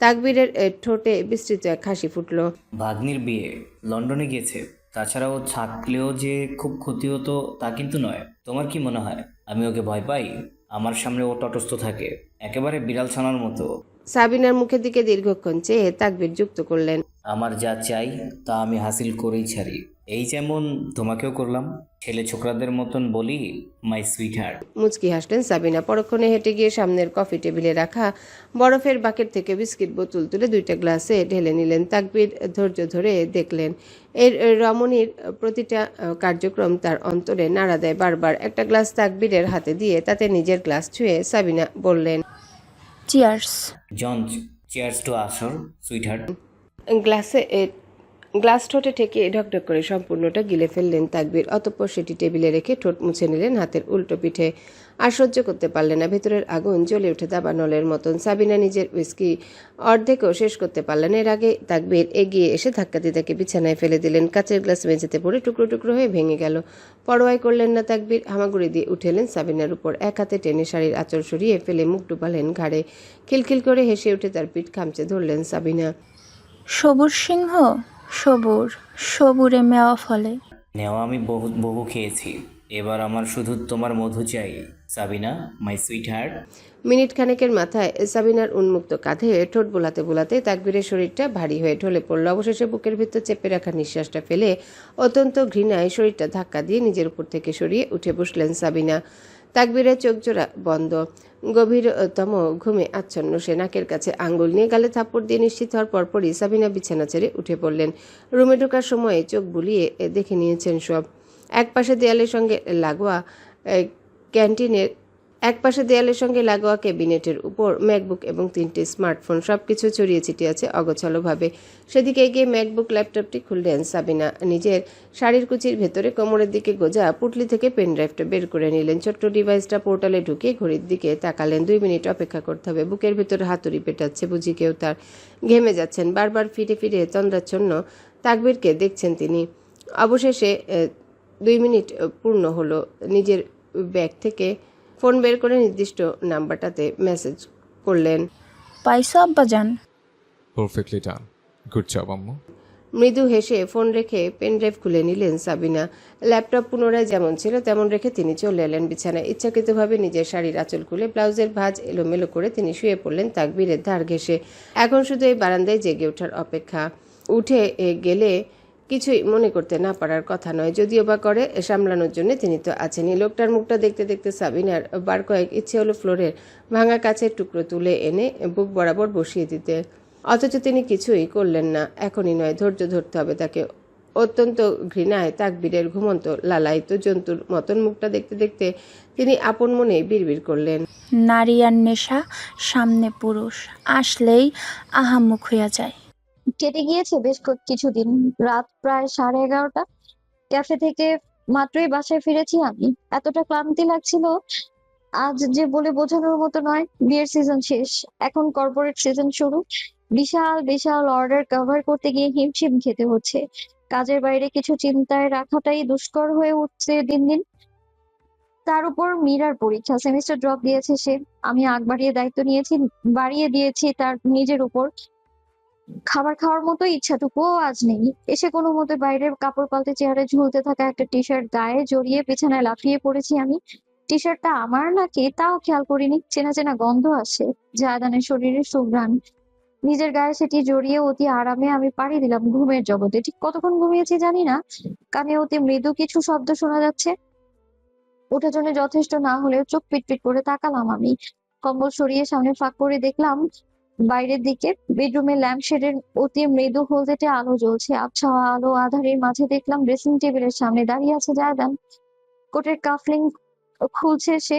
তাকবীরের ঠোঁটে বিস্তৃত এক হাসি ফুটল। ভাগ্নির বিয়ে, লন্ডনে গিয়েছে। তাছাড়াও থাকলেও যে খুব ক্ষতি হতো তা কিন্তু নয়। তোমার কি মনে হয় আমি ওকে ভয় পাই? আমার সামনে ও তটস্থ থাকে, একেবারে বিড়াল ছানার মতো। সাবিনার মুখের দিকে দীর্ঘক্ষণ চেয়ে তাকবীর যুক্ত করলেন, আমার যা চাই তা আমি হাসিল করেই ছাড়ি। এই যেমন তোমাকেও করলাম, ছেলে ছোকরাদের মতন বলি মাই সুইট হার্ট। মুচকি হাসলেন সাবিনা। পরক্ষণে হেঁটে গিয়ে সামনের কফি টেবিলে রাখা বরফের বাকেট থেকে বিস্কিট বোতল তুলে 2টা গ্লাসে ঢেলে নিলেন। তাকবীর ধৈর্য ধরে দেখলেন। এর রমণীর প্রতিটা কার্যক্রম তার অন্তরে নাড়া দেয় বারবার। একটা গ্লাস তাকবীরের হাতে দিয়ে তাতে নিজের গ্লাস ছুঁয়ে সাবিনা বললেন, চিয়ার্স। জন, চেয়ার্স টু আসর সুইট হার্ট। গ্লাস ঠোঁটে ঠেকে ঢকঢক করে সম্পূর্ণটা গিলে ফেললেন তাকবীর। অতঃপর সেটি টেবিলে রেখে ঠোঁট মুছে নিলেন হাতের উল্টো পিঠে। আর সহ্য করতে পারলেন না, ভেতরের আগুন জ্বলে উঠে দাবানলের মতন। সাবিনা নিজের উইস্কি অর্ধেকও শেষ করতে পারলেন। এর আগে তাকবীর এগিয়ে এসে ধাক্কা দিয়ে তাকে বিছানায় ফেলে দিলেন। কাচের গ্লাস মেঝেতে পড়ে টুকরো টুকরো হয়ে ভেঙে গেল। পরোয়াই করলেন না তাকবীর। হামাগুড়ি দিয়ে উঠে এলেন সাবিনার উপর। এক হাতে টেনে শাড়ির আঁচল সরিয়ে ফেলে মুখ ডুবালেন ঘাড়ে। খিলখিল করে হেসে উঠে তার পিঠ খামচে ধরলেন সাবিনা। সবুর সিংহ, সবুর, সবুরে মেওয়া ফলে। নেওয়া আমি বহু খেয়েছি, এবার আমার শুধু তোমার মধু চাই Sabina, my sweet heart. Minute খানেকের মাথায় সাবিনার উন্মুক্ত কাঁধে ঠোঁট বোলাতে বোলাতে তাকবীরের শরীরটা ভারী হয়ে ঢলে পড়ল। অবশেষে বুকের ভিতর চেপে রাখা নিঃশ্বাসটা ফেলে অত্যন্ত ঘৃণায় শরীরটা ধাক্কা দিয়ে নিজের উপর থেকে সরিয়ে উঠে বসলেন সাবিনা। তাকবীরের চোখ জোড়া বন্ধ, গভীরতম ঘুমে আচ্ছন্ন সে। নাকের কাছে আঙ্গুল নিয়ে গালে থাপ্পড় দিয়ে নিশ্চিত হওয়ার পরপরই সাবিনা বিছানা ছেড়ে উঠে পড়লেন। রুমে ঢোকার সময় চোখ বুলিয়ে দেখে নিয়েছেন সব। একপাশে দেয়ালের সঙ্গে লাগোয়া ক্যাবিনেটের উপর ম্যাকবুক এবং 3টে স্মার্টফোন, সবকিছু ছড়িয়ে ছিটিয়ে আছে অগোছালোভাবে। সেদিকে এগিয়ে ম্যাকবুক ল্যাপটপটি খুললেন সাবিনা। নিজের শাড়ির কুচির ভেতরে কোমরের দিকে গোজা পুটলি থেকে পেনড্রাইভটা বের করে নিলেন। ছোট্ট ডিভাইসটা পোর্টালে ঢুকে ঘড়ির দিকে তাকালেন। 2 মিনিট অপেক্ষা করতে হবে। বুকের ভেতরে হাতুড়ি পেটাচ্ছে বুঝি কেউ তার। ঘেমে যাচ্ছেন। বারবার ফিরে ফিরে তন্দ্রাচ্ছন্ন তাকবীরকে দেখছেন তিনি। অবশেষে 2 মিনিট পূর্ণ হলো। নিজের ব্যাগ থেকে ফোন বের করে নির্দিষ্ট নাম্বারটাতে মেসেজ করলেন। পাইছো আব্বাজান? পারফেক্টলি ডান, গুড জব আম্মু। মৃদু হেসে ফোন রেখে পেনড্রাইভ খুলে নিলেন সাবিনা। ল্যাপটপ পুনরায় যেমন ছিল তেমন রেখে তিনি চলে এলেন বিছানায়। ইচ্ছাকৃতভাবে নিজের শাড়ির আঁচল খুলে ব্লাউজের ভাঁজ এলোমেলো করে তিনি শুয়ে পড়লেন তাকবীরের ধার ঘেঁষে। এখন শুধু এই বারান্দায় জেগে ওঠার অপেক্ষা। উঠে গেলে কিছুই মনে করতে না পারার কথা নয়, যদিও বা করে সামলানোর জন্য তিনি তো আছেনই। লোকটার মুখটা দেখতে দেখতে সাবিনার বার কয়েক ইচ্ছে হলো ফ্লোরের ভাঙা কাচের টুকরো তুলে এনে বুক বরাবর বসিয়ে দিতে। অথচ তিনি কিছুই করলেন না। এখনই নয়, ধৈর্য ধরতে হবে তাকে। অত্যন্ত ঘৃণায় তাকবীরের ঘুমন্ত লালায়িত জন্তুর মতন মুখটা দেখতে দেখতে তিনি আপন মনে বিড়বিড় করলেন, নারী আর নেশা, সামনে পুরুষ, আসলেই আহাম্মুখ হইয়া যায়। কেটে গিয়েছে বেশ কিছুদিন। রাত প্রায় 11:30। ক্যাফে থেকে মাত্রই বাসায় ফিরেছি আমি। এতটা ক্লান্তি লাগছিল আজ যে বলে বোঝানোর মতো নয়। বিয়ের সিজন শেষ, এখন কর্পোরেট সিজন শুরু। বিশাল বিশাল অর্ডার কভার করতে গিয়ে হিমশিম খেতে হচ্ছে। কাজের বাইরে কিছু চিন্তায় রাখাটাই দুষ্কর হয়ে উঠছে দিন দিন। তার উপর মীরার পরীক্ষা, সেমিস্টার ড্রপ দিয়েছে সে। আমি আগ বাড়িয়ে দায়িত্ব নিয়েছি, বাড়িয়ে দিয়েছি তার নিজের উপর। খাবার খাওয়ার মতো ইচ্ছাটুকুও আজ নেই। এসে কোনো মতে বাইরের কাপড় পাল্টে চেয়ারে ঝুলতে থাকা একটা টি শার্ট গায়ে জড়িয়ে বিছানায় লাফিয়ে পড়েছি আমি। টি শার্টটা আমার নাকি তাও খেয়াল করিনি। চেনা চেনা গন্ধ আসে, জায়দানের শরীরের সুঘ্রাণ। নিজের গায়ে সেটি জড়িয়ে অতি আরামে আমি পাড়ি দিলাম ঘুমের জগতে। ঠিক কতক্ষণ ঘুমিয়েছি জানি না। কানে অতি মৃদু কিছু শব্দ শোনা যাচ্ছে। ওঠার জন্য যথেষ্ট না হলেও চোখ পিটপিট করে তাকালাম আমি। কম্বল সরিয়ে সামনে ফাঁক করে দেখলাম বাইরের দিকে বেডরুমের ল্যাম্পশেডের অতি মৃদু হলদেটে আলো জ্বলছে। আবছা আলো আধারের মাঝে দেখলাম ড্রেসিং টেবিলের সামনে দাঁড়িয়ে আছে জায়দান। কোটের কাফলিং খুলছে সে।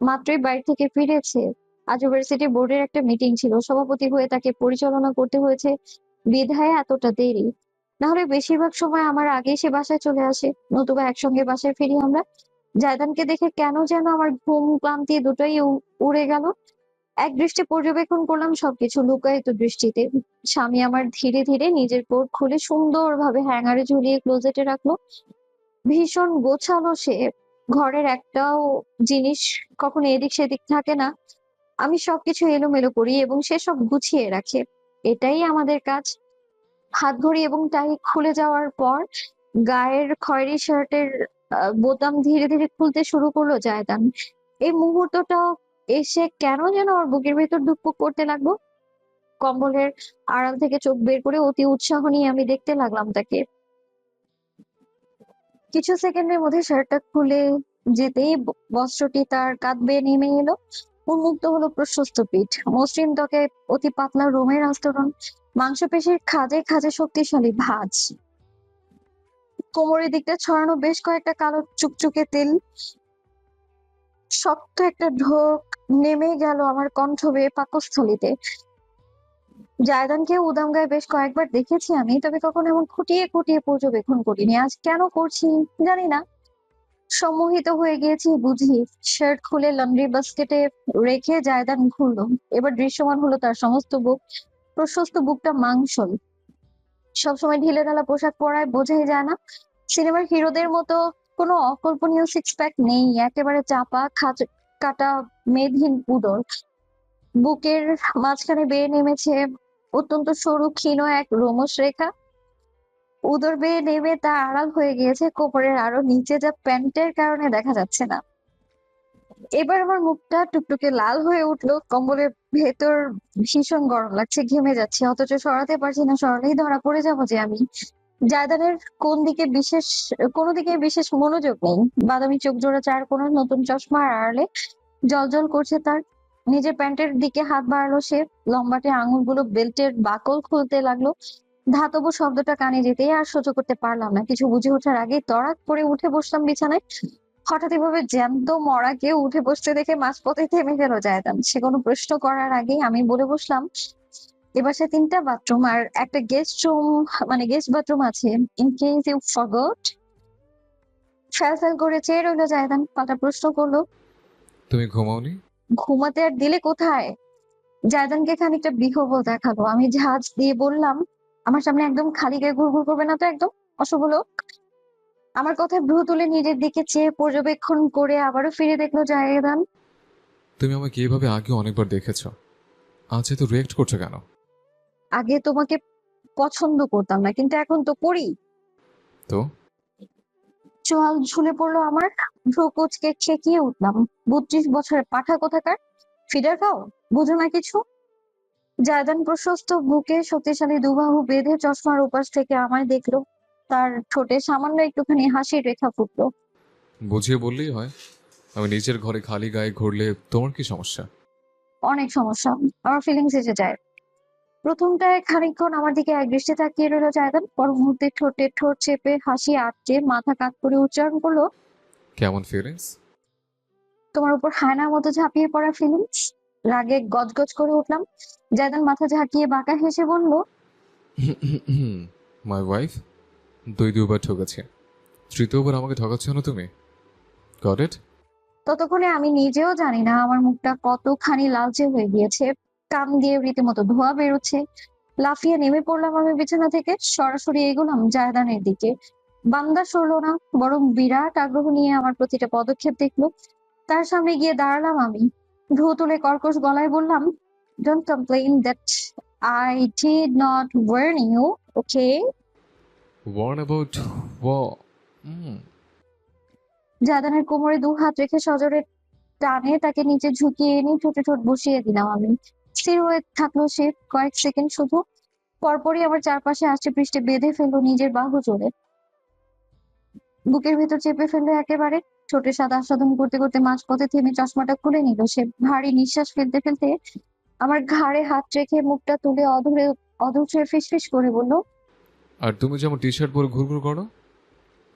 মাত্রই বাইরে থেকে ফিরেছে। আজ ইউনিভার্সিটি বোর্ডের একটা মিটিং ছিল, সভাপতি হয়ে তাকে পরিচালনা করতে হয়েছে বিধায় এতটা দেরি। না হলে বেশিরভাগ সময় আমার আগেই সে বাসায় চলে আসে, নতুবা একসঙ্গে বাসায় ফিরি আমরা। জায়দানকে দেখে কেন যেন আমার ঘুম ক্লান্তি দুটোই উড়ে গেল। এক দৃষ্টি পর্যবেক্ষণ করলাম সবকিছু লুকায়িত দৃষ্টিতে। স্বামী আমার ধীরে ধীরে নিজের কোট খুলে সুন্দরভাবে হ্যাঙ্গারে ঝুলিয়ে ক্লোজেটে রাখলো। ভীষণ গোছালো সে। ঘরের একটাও জিনিস কখনো এদিক সেদিক থাকে না। আমি সবকিছু এলোমেলো করি এবং সে সব গুছিয়ে রাখে। এটাই আমাদের কাজ। হাত ঘড়ি এবং টাই খুলে যাওয়ার পর গায়ের খয়েরি শার্টের বোতাম ধীরে ধীরে খুলতে শুরু করলো জায়দান। এই মুহূর্তটা এসে কেন যেন ওর বুকের ভেতর ধুকপুক করতে লাগলো। কম্বলের আড়াল থেকে চোখ বের করে অতি উৎসাহ নিয়ে আমি দেখতে লাগলাম তাকে। কিছু সেকেন্ডের মধ্যে শার্টটা খুলে যেতেই বস্ত্রটি তার কাঁধ বেয়ে নেমে এলো। উন্মুক্ত হলো প্রশস্ত পিঠ, মসৃণ ত্বকে অতি পাতলা রোমের আস্তরণ, মাংসপেশির খাঁজে খাঁজে শক্তিশালী ভাঁজ, কোমরের দিকটা ছড়ানো বেশ কয়েকটা কালো চুকচুকে তেল। শক্ত একটা ঢোক নেমে গেল আমার কণ্ঠ বেয়ে পাকস্থলীতে। জায়দানকে উদাম গায়ে বেশ কয়েকবার দেখেছি আমি, তবে কখনো এমন খুঁটিয়ে খুঁটিয়ে পর্যবেক্ষণ করিনি। আজ কেন করছি জানি না, সম্মোহিত হয়ে গিয়েছি বুঝি। শার্ট খুলে লন্ড্রি বাস্কেটে রেখে জায়দান ঘুরলো। এবার দৃশ্যমান হলো তার সমস্ত বুক, প্রশস্ত বুকটা মাংসল। সবসময় ঢিলে ঢালা পোশাক পরায় বোঝাই যায় না, সিনেমার হিরোদের মতো কোনো অকল্পনীয় সিক্স প্যাক নেই, একেবারে চাপা খাঁজ কাটা মেদহীন উদর। বুকের মাঝখানে বেয়ে নেমেছে অত্যন্ত সরু ক্ষীণ এক রোমশ রেখা। উদর বেয়ে নেমে তা আড়াল হয়ে গিয়েছে কোমরের আরো নিচে, যা প্যান্টের কারণে দেখা যাচ্ছে না। এবার আমার মুখটা টুকটুকে লাল হয়ে উঠলো, কম্বলের ভেতর ভীষণ গরম লাগছে, ঘেমে যাচ্ছে, অথচ সরাতে পারছি না, সরালেই ধরা পড়ে যাবো যে আমি। জায়দানের কোনো দিকে বিশেষ মনোযোগ নেই। বাদামি চোখ জোড়া চার কোনো নতুন চশমার আড়ালে জলজল করছে তার। নিজের প্যান্টের দিকে হাত বাড়ালো সে, লম্বাটে আঙুলগুলো বেল্টের বাকল খুলতে লাগলো। ধাতব শব্দটা কানে যেতেই আর সহ্য করতে পারলাম না, কিছু বুঝে ওঠার আগেই তড়াক করে উঠে বসলাম বিছানায়। হঠাৎ এভাবে জ্যান্ত মরা কেউ উঠে বসতে দেখে মাঝপথে থেমে গেল জায়দান। সে কোনো প্রশ্ন করার আগেই আমি বলে বসলাম, এ বাসায় 3টা বাথরুম আর একটা গেস্ট বাথরুম আছে, ইন কেস ইউ ফরগট। ফ্যাল ফ্যাল করে চেয়ে রইলো জায়দান, পাল্টা প্রশ্ন করলো, তুমি ঘুমাওনি? ঘুমাতে আর দিলে কোথায়? জায়দানকে খানিকটা বিহ্বল দেখালো। আমি ঝাঁজ দিয়ে বললাম, আমার সামনে একদম খালি গায়ে ঘুরঘুর করবে না তো, একদম অশুভ লোক। আমার কথায় ভ্রু তুলে নিজের দিকে চেয়ে পর্যবেক্ষণ করে আবারও ফিরে দেখলো জায়দান। তুমি আমাকে এভাবে আগে অনেকবার দেখেছ, আজ এত রিয়েক্ট করছো কেন? আগে তোমাকে পছন্দ করতাম না, কিন্তু এখন তো করি। তো চোয়াল ঝুলে পড়লো আমার, ভ্রু কুঁচকে খেকিয়ে উঠলাম। 32 বছরের পাঠা কোথাকার, ফিডার খাও, বুঝো না কিছু। জায়দান প্রশস্ত বুকে শক্তিশালী দুবাহু বেঁধে চশমার উপাস থেকে আমায় দেখলো। তার ঠোঁটে সামান্য একটুখানি হাসির রেখা ফুটলো। বুঝিয়ে বললেই হয়। আমি নিজের ঘরে খালি গায়ে ঘুরলে তোমার কি সমস্যা? অনেক সমস্যা, আমার ফিলিংস এসে যায়। প্রথমটায় খানিকক্ষণ আমার দিকে এক দৃষ্টি তাকিয়ে রইলো জায়দান, পর মুহূর্তে ঠোঁটে ঠোঁট চেপে হাসি আটকে মাথা কাত করে উচ্চারণ করলো, কেমন ফিলিংস? তোমার উপর হায়নার মতো ঝাঁপিয়ে পড়া ফিলিংস। রাগে গজগজ করে উঠলাম। জায়দান মাথা ঝাঁকিয়ে বাঁকা হেসে বলল, মাই ওয়াইফ, দুবার ঠকেছে, তৃতীয়বার আমাকে ঠকাচ্ছ না তুমি? Got it? ততক্ষণে আমি নিজেও জানি না আমার মুখটা কতখানি লালচে হয়ে গিয়েছে, কান দিয়ে রীতিমতো ধোঁয়া বেরোচ্ছে। লাফিয়ে নেমে পড়লাম আমি বিছানা থেকে, সরাসরি এগোলাম জায়দানের দিকে। বান্দা সরলো না, বরং বিরাট আগ্রহ নিয়ে আমার প্রতিটা পদক্ষেপ দেখলো। তার সামনে গিয়ে দাঁড়ালাম আমি, ভ্রু তুলে কর্কশ গলায় বললাম, don't complain that I did not warn you, okay? Warn about ওয়া? জায়দানের কোমরে 2 হাত রেখে সজোরে টানে তাকে নিচে ঝুঁকিয়ে এনে ঠোঁটে ঠোঁট বসিয়ে দিলাম আমি। স্থির হয়ে থাকলো সে কয়েক সেকেন্ড শুধু, পরপরই আমার চারপাশে আষ্টে পৃষ্ঠে বেঁধে ফেললো নিজের বাহু জোরে, বুকের ভেতর চেপে ফেললো একেবারে। ঠোঁটের স্বাদ আস্বাদন করতে করতে মাঝপথে থেমে চশমাটা খুলে নিল সে। ভারী নিঃশ্বাস ফেলতে ফেলতে আমার ঘাড়ে হাত রেখে মুখটা তুলে অধর ছুঁয়ে ফিসফিস করে বলল, আর তুমি যেমন টি শার্ট পরে ঘুরঘুর করো,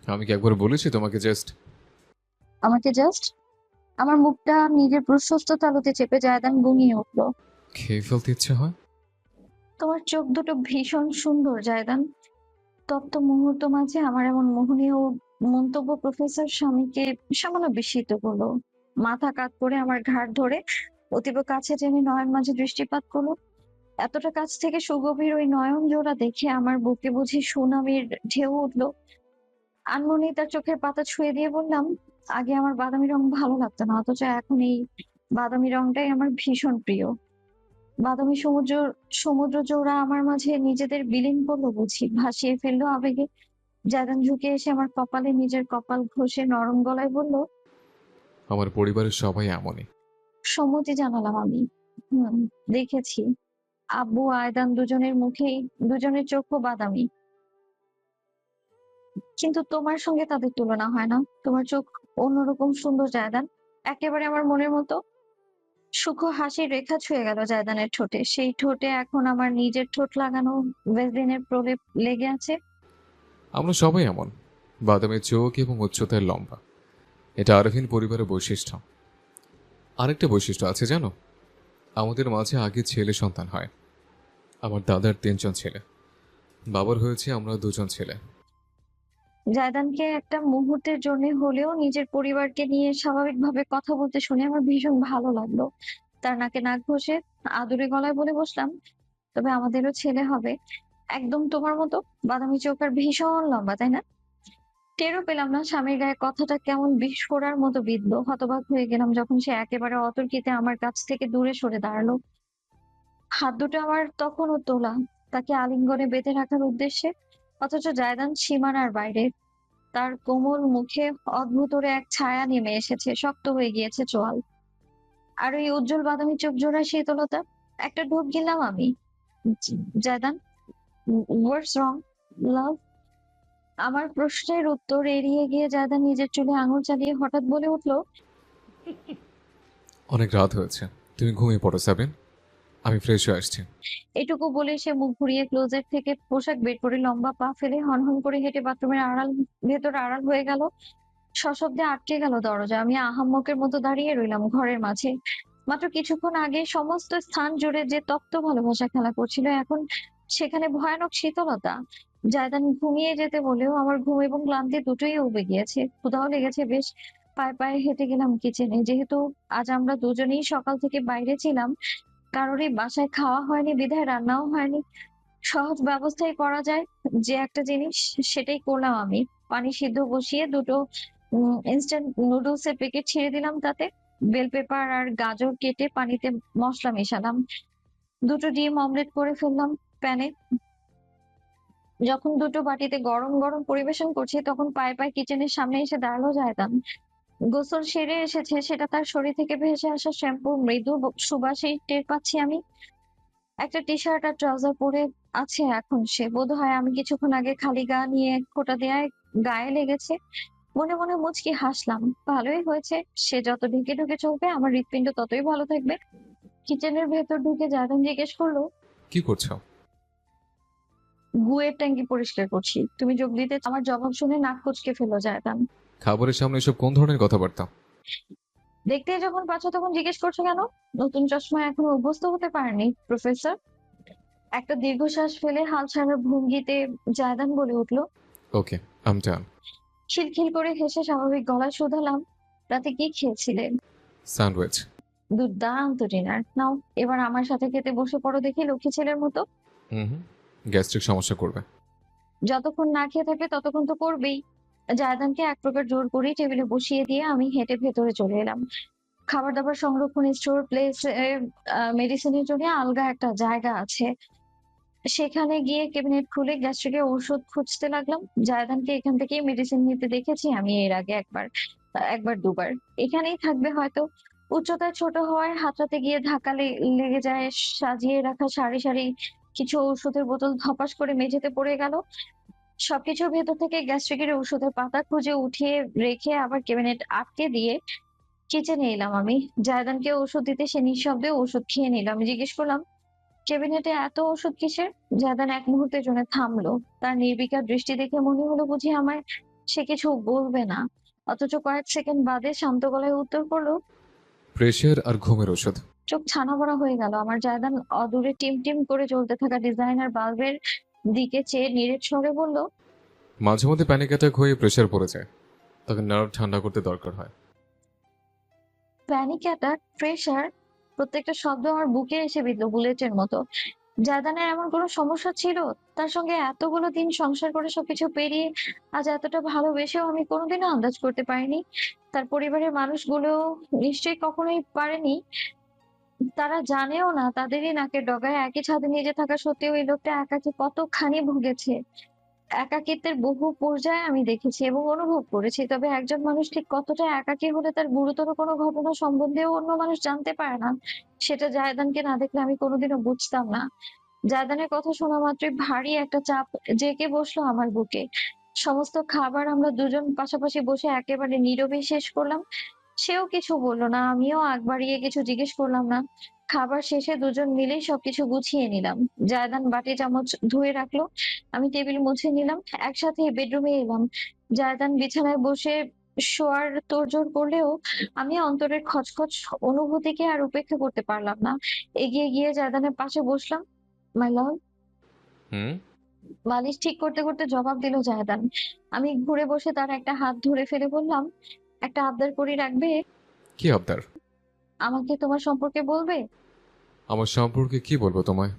আমি কি একবার বলেছি তোমাকে জাস্ট? আমাকে জাস্ট? আমার মুখটা নিজের প্রশস্ত তালুতে চেপে জায়দান গুঙিয়ে উঠলো, খেয়ে ফেলতে ইচ্ছে হয়? তোমার চোখ দুটো ভীষণ সুন্দর জায়দান। তপ্ত মুহূর্ত মাঝে আমার এমন মোহনীয় মন্তব্য প্রফেসর স্বামীকে সামান্য বিস্মিত করলো। মাথা কাত করে আমার ঘাড় ধরে অতীব কাছে টেনে নয়ন মাঝে দৃষ্টিপাত করলো। এতটা কাছ থেকে সুগভীর ওই নয়ন জোড়া দেখে আমার বুকে বুঝি সুনামির ঢেউ উঠলো। আনমনেই তার চোখের পাতা ছুঁয়ে দিয়ে বললাম, আগে আমার বাদামি রং ভালো লাগতো না, অথচ এখন এই বাদামি রংটাই আমার ভীষণ প্রিয়। বাদামি সমুদ্র জোড়া আমার মাঝে নিজেদের বিলীন করলো বুঝি, ভাসিয়ে ফেললো আবেগে। জায়দান ঝুঁকে এসে আমার কপালে নিজের কপাল ঘষে নরম গলায় বলল, আমার পরিবারের সবাই এমনই। সম্মতি জানালাম আমি। দেখেছি আব্বু আয়দান দুজনের মুখেই, দুজনের চোখও বাদামি। কিন্তু তোমার সঙ্গে তাদের তুলনা হয় না। তোমার চোখ অন্যরকম সুন্দর জায়দান, একেবারে আমার মনের মতো। সূক্ষ্ম হাসির রেখা ছুঁয়ে গেল জায়দানের ঠোঁটে। সেই ঠোঁটে এখন আমার নিজের ঠোঁট লাগানো ভেসলিনের প্রলেপ লেগে আছে। আমরা সবাই এমন, বাদামি চোখ এবং উচ্চতায় লম্বা। এটা আরভিন পরিবারের বৈশিষ্ট্য। আরেকটা বৈশিষ্ট্য আছে জানো, আমাদের মাঝে আগে ছেলে সন্তান হয়। আমার দাদার 3 জন ছেলে, বাবার হয়েছে আমরা 2 জন ছেলে। জায়দানকে একটা মুহূর্তের জন্য হলেও নিজের পরিবারকে নিয়ে স্বাভাবিকভাবে কথা বলতে শুনে আমার ভীষণ ভালো লাগলো। তার নাকে নাক ঘষে আদুরে গলায় বলে বসলাম, তবে আমাদেরও ছেলে হবে, একদম তোমার মতো, বাদামি চোখ আর ভীষণ লম্বা, তাই না? টেরও পেলাম না স্বামীর গায়ে কথাটা কেমন বিস্ফোরার মতো বিঁধলো। হতবাক হয়ে গেলাম যখন সে একেবারে অতর্কিতে আমার কাছ থেকে দূরে সরে দাঁড়ালো। হাত দুটো আমার তখনও তোলা, তাকে আলিঙ্গনে বেঁধে রাখার উদ্দেশ্যে। অথচ জায়দান সীমানার বাইরে। তার কোমল মুখে অদ্ভুতরে এক ছায়া নেমে এসেছে, শক্ত হয়ে গিয়েছে চোয়াল। আর ওই উজ্জ্বল বাদামি চোখ জোড়া শীতলতা। একটা ঢোক গিললাম আমি। জায়দান, হোয়াটস রং লাভ? আমার প্রশ্নের উত্তর এড়িয়ে গিয়ে জায়দান নিজের চুলে আঙুল চালিয়ে হঠাৎ বলে উঠলো, অনেক রাত হয়েছে, তুমি ঘুমিয়ে পড়ো সাবিন, আমি ফ্রেশ হয়ে আসছি। এটুকু বলে সে মুখ ঘুরিয়ে ক্লোজেট থেকে পোশাক বের করে লম্বা পা ফেলে হনহন করে হেঁটে বাথরুমের ভেতর আড়াল হয়ে গেল। সশব্দে আটকে গেল দরজা। আমি আহাম্মকের মতো দাঁড়িয়ে রইলাম ঘরের মাঝে। মাত্র কিছুক্ষণ আগে সমস্ত স্থান জুড়ে যে তপ্ত ভালোবাসা খেলা করছিল, এখন সেখানে ভয়ানক শীতলতা। জায়দান ঘুমিয়ে যেতে বলেও আমার ঘুম এবং ক্লান্তি দুটোই উবে গিয়েছে, ক্ষুধাও লেগেছে বেশ। পায়ে পায়ে হেঁটে গেলাম কিচেনে। যেহেতু আজ আমরা দুজনেই সকাল থেকে বাইরে ছিলাম, কারোরই বাসায় খাওয়া হয়নি বিধায় রান্নাও হয়নি। সহজ ব্যবস্থায় করা যায় যে একটা জিনিস, সেটাই করলাম আমি। পানি সিদ্ধ বসিয়ে দুটো ইনস্ট্যান্ট নুডলস এর প্যাকেট ছেড়ে দিলাম, তাতে বেল পেপার আর গাজর কেটে পানিতে মশলা মেশালাম। দুটো ডিম অমলেট করে ফেললাম প্যানে। যখন দুটো বাটিতে গরম গরম পরিবেশন করছি, তখন পায়ে পায়ে কিচেনের সামনে এসে দাঁড়ালো জায়দান। গোসল সেরে এসেছে, সেটা তার শরীর থেকে ভেসে আসা শ্যাম্পুর মৃদু সুবাসেই টের পাচ্ছি আমি। একটা টি শার্ট আর ট্রাউজার পরে আছে এখন সে। বোধহয় আমি কিছুক্ষণ আগে খালি গা নিয়ে খোঁটা দেয়ায় গায়ে লেগেছে। মনে মনে মুচকি হাসলাম। ভালোই হয়েছে, সে যত ঢেকে ঢুকে চলবে আমার হৃৎপিণ্ড ততই ভালো থাকবে। কিচেনের ভেতর ঢুকে জায়দান জিজ্ঞেস করলো, কি করছো? গুয়ের ট্যাঙ্কি পরিষ্কার করছি। তুমি যোগ দিতে? আমার জবাব শুনে নাক কুঁচকে ফেললো জায়দান। খাবারের সামনে এসব কোন ধরনের কথাবার্তা? দেখতে যখন পাচ্ছ তখন জিজ্ঞেস করছো কেন? নতুন চশমা এখনো অভ্যস্ত হতে পারেনি প্রফেসর। একটা দীর্ঘশ্বাস ফেলে হাল ছাড়ার ভঙ্গিতে জায়দান বলে উঠলো। ওকে, আম ডান। খিলখিল করে হেসে স্বাভাবিক গলায় শুধালাম, রাতে কি খেয়েছিলে? স্যান্ডউইচ। দুর্দান্ত ডিনার। নাও এবার আমার সাথে খেতে বসে পড়ো দেখি, লক্ষ্মী ছেলের মতো। হুম, গ্যাস্ট্রিক সমস্যা করবে। যতক্ষণ না খেয়ে থাকবে ততক্ষণ তো করবেই। জায়দানকে এক প্রকার জোর করেই টেবিলে বসিয়ে দিয়ে আমি হেঁটে ভেতরে চলে এলাম। খাবার দাবার সংরক্ষণ স্টোর প্লেস, মেডিসিনের জন্য আলগা একটা জায়গা আছে। সেখানে গিয়ে ক্যাবিনেট খুলে গ্যাস্ট্রিকের ঔষধ খুঁজতে লাগলাম। জায়দানকে এখান থেকেই মেডিসিন নিতে দেখেছি আমি এর আগে একবার দুবার। এখানেই থাকবে হয়তো। উচ্চতায় ছোট হওয়ায় হাতড়াতে গিয়ে ধাক্কা লেগে যায়। সাজিয়ে রাখা সারি সারি কিছু ঔষধের বোতল ধপাস করে মেঝেতে পড়ে গেল। সবকিছুর ভেতর থেকে গ্যাস্ট্রিকের ওষুধের পাতা খুঁজে উঠিয়ে রেখে আবার ক্যাবিনেট আটকে দিয়ে কিচেনে এলাম আমি। জায়দানকে ওষুধ দিতে সে নিঃশব্দে ওষুধ খেয়ে নিল। আমি জিজ্ঞেস করলাম, ক্যাবিনেটে এত ওষুধ কিসের? জায়দান এক মুহূর্তের জন্য থামলো। তার নির্বিকার দৃষ্টি দেখে মনে হলো বুঝি আমায় সে কিছু বলবে না। অথচ কয়েক সেকেন্ড বাদে শান্ত গলায় উত্তর করলো। প্রেশার আর ঘুমের ওষুধ। চোখ ছানা বড়া হয়ে গেল আমার। জায়দান অদূরে টিম টিম করে জ্বলতে থাকা ডিজাইনার বাল্বের দিকে চেয়ে নিরেট স্বরে বলল, মাঝে মধ্যে প্যানিক অ্যাটাক হয়ে প্রেশার পড়ে যায়, তখন নার্ভ ঠান্ডা করতে দরকার হয়। Panic attack, pressure. প্রত্যেকটা শব্দ আমার বুকে এসে বিঁধলো বুলেটের মতো। জায়দানের এমন কোনো সমস্যা ছিল? তার সঙ্গে এতগুলো দিন সংসার করে সবকিছু পেরিয়ে আজ এতটা ভালোবেসেও আমি কোনোদিনও আন্দাজ করতে পারিনি। তার পরিবারের মানুষগুলো নিশ্চয়ই কখনোই পারেনি। তারা জানেও না তাদেরই নাকের ডগায় একই ছাদে নিজে থাকা সত্ত্বেও এই লোকটা একাকী কতখানি ভুগেছে। একাকিত্বের বহু পর্যায়ে আমি দেখেছি এবং অনুভব করেছি। তবে একজন মানুষ ঠিক কতটা একাকী হলে তার গুরুতর কোনো ঘটনা সম্বন্ধেও অন্য মানুষ জানতে পারে না, সেটা জায়দানকে না দেখলে আমি কোনোদিনও বুঝতাম না। জায়দানের কথা শোনা মাত্রই ভারী একটা চাপ জেঁকে বসলো আমার বুকে। সমস্ত খাবার আমরা দুজন পাশাপাশি বসে একেবারে নীরবে শেষ করলাম। সেও কিছু বলল না, আমিও আগ বাড়িয়ে কিছু জিজ্ঞেস করলাম না। খাবার শেষে দুজন মিলেই সবকিছু গুছিয়ে নিলাম। জায়দান বাটি চামচ ধুয়ে রাখলো, আমি টেবিল মুছে নিলাম। একসাথে বেডরুমে এলাম। জায়দান বিছানায় বসে শোয়ার তোড়জোড় করলেও আমি অন্তরের খচখচ অনুভূতিকে আর উপেক্ষা করতে পারলাম না। এগিয়ে গিয়ে জায়দানের পাশে বসলাম। মাই লাভ। হুম। বালিশ ঠিক করতে করতে জবাব দিল জায়দান। আমি ঘুরে বসে তার একটা হাত ধরে ফেলে বললাম, একটা আবদার করে রাখবে? কি আবদার? আমাকে তোমার সম্পর্কে বলবে? আমার সম্পর্কে কি বলবো তোমায়?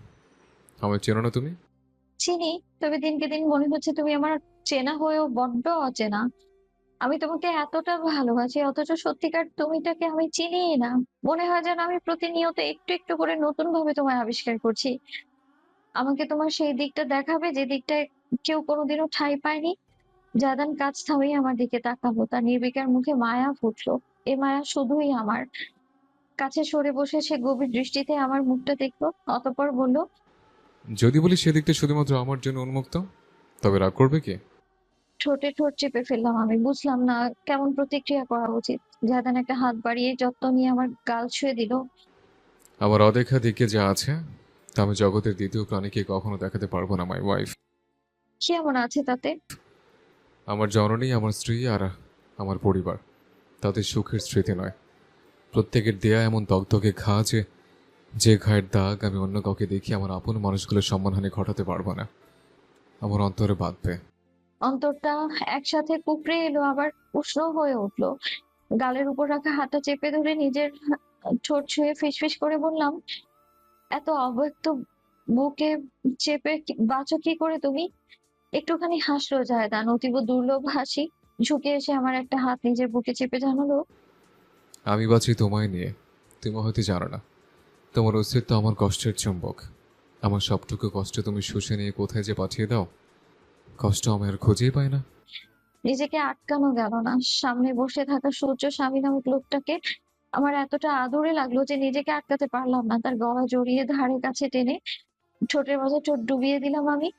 আমায় চেনো না তুমি? চিনি, তবে দিনকে দিন মনে হচ্ছে তুমি আমার চেনা হয়েও বড্ড অচেনা। আমি তোমাকে এতটা ভালোবাসি অথচ সত্যিকার তুমিটাকে আমি চিনিই না। মনে হয় যেন আমি প্রতিনিয়ত একটু একটু করে নতুন ভাবে তোমায় আবিষ্কার করছি। আমাকে তোমার সেই দিকটা দেখাবে যে দিকটায় কেউ কোনোদিনও ঠাঁই পায়নি। জাদান কাজ থামিয়ে আমার দিকে তাকালো, তার নির্বিকার মুখে মায়া ফুটলো। এ মায়া শুধুই আমার। কাছে সরে বসে সে গভীর দৃষ্টিতে আমার মুখটা দেখলো, অতঃপর বলল, যদি বলি সেদিকটা শুধুমাত্র আমার জন্য উন্মুক্ত, তবে রাগ করবে কি? ঠোঁটে ঠোঁট চেপে ফেললাম। আমি বুঝলাম না কেমন প্রতিক্রিয়া করা উচিত। জাদান একটা হাত বাড়িয়ে যত্ন নিয়ে আমার গাল ছুঁয়ে দিল। আমার অদেখা দিকে যা আছে তা আমি জগতের দ্বিতীয় প্রাণীকে কখনো দেখাতে পারবো না, মাই ওয়াইফ। কি এমন আছে তাতে? আমার জননী, আমার স্ত্রী আর আমার পরিবার, তাদের সুখের স্মৃতি নয়, প্রত্যেকের দেয়া এমন দগদগে ঘা যে ঘায়ের দাগ আমি অন্য কাউকে দেখি আমার আপন মানুষগুলোর সম্মানহানি ঘটাতে পারবো না, আমার অন্তরে বাঁধবে। অন্তরটা একসাথে কুকড়ে এলো, আবার উষ্ণ হয়ে উঠলো। গালের উপর রাখা হাতটা চেপে ধরে নিজের ঠোঁট ছুঁয়ে ফিসফিস করে বললাম, এত অব্যক্ত বুকে চেপে বাঁচো কি করে তুমি? একটুখানি হাসলো জায়দান, অতীব দুর্লভ হাসি। ঝুঁকে এসে আমার একটা হাত নিজের বুকে চেপে জানালো, আমি বাঁচি তোমায় নিয়ে, তুমি হয়তো জানো না। তোমার অস্তিত্ব আমার কষ্টের চুম্বক। আমার সবটুকু কষ্ট তুমি শুষে নিয়ে কোথায় যে পাঠিয়ে দাও, কষ্ট আমি আর খুঁজেই পাই না। নিজেকে আটকানো গেল না। সামনে বসে থাকা সূর্য স্বামী নামক লোকটাকে আমার এতটা আদরে লাগলো যে নিজেকে আটকাতে পারলাম না। তার গলা জড়িয়ে ধারে কাছে টেনে ঠোঁটের মাঝে ঠোঁট ডুবিয়ে দিলাম আমি।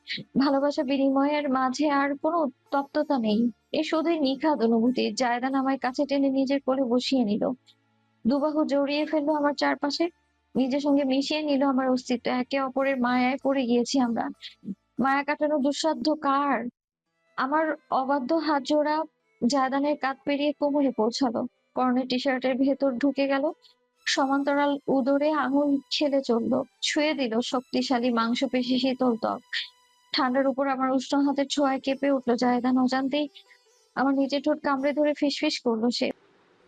ভালোবাসা বিনিময়ের মাঝে আর কোনো তপ্ততা নেই, এ শুধুই নিখাদ অনুভূতি। জায়দান আমায় কাছে টেনে নিজের কোলে বসিয়ে নিল, দুবাহু জড়িয়ে ফেললো আমার চারপাশে, নিজের সঙ্গে মিশিয়ে নিল আমার অস্তিত্ব। একে অপরের মায়ায় পড়ে গিয়েছি আমরা। মায়া কাটানো দুঃসাধ্য কার? আমার অবাধ্য হাত জোড়া জায়দানের কাঁধ পেরিয়ে কোমরে পৌঁছালো, পরনের টি শার্টের ভেতর ঢুকে গেল, সমান্তরাল উদরে আঙুল ছেলে চললো, ছুঁয়ে দিল শক্তিশালী মাংসপেশি শীতল ত্বক। ঠান্ডার উপর আমার উষ্ণ হাতের ছোঁয়ায় কেঁপে উঠলো জায়দান। অজান্তেই আমার নিজের ঠোঁট কামড়ে ধরে ফিসফিস করলো সে।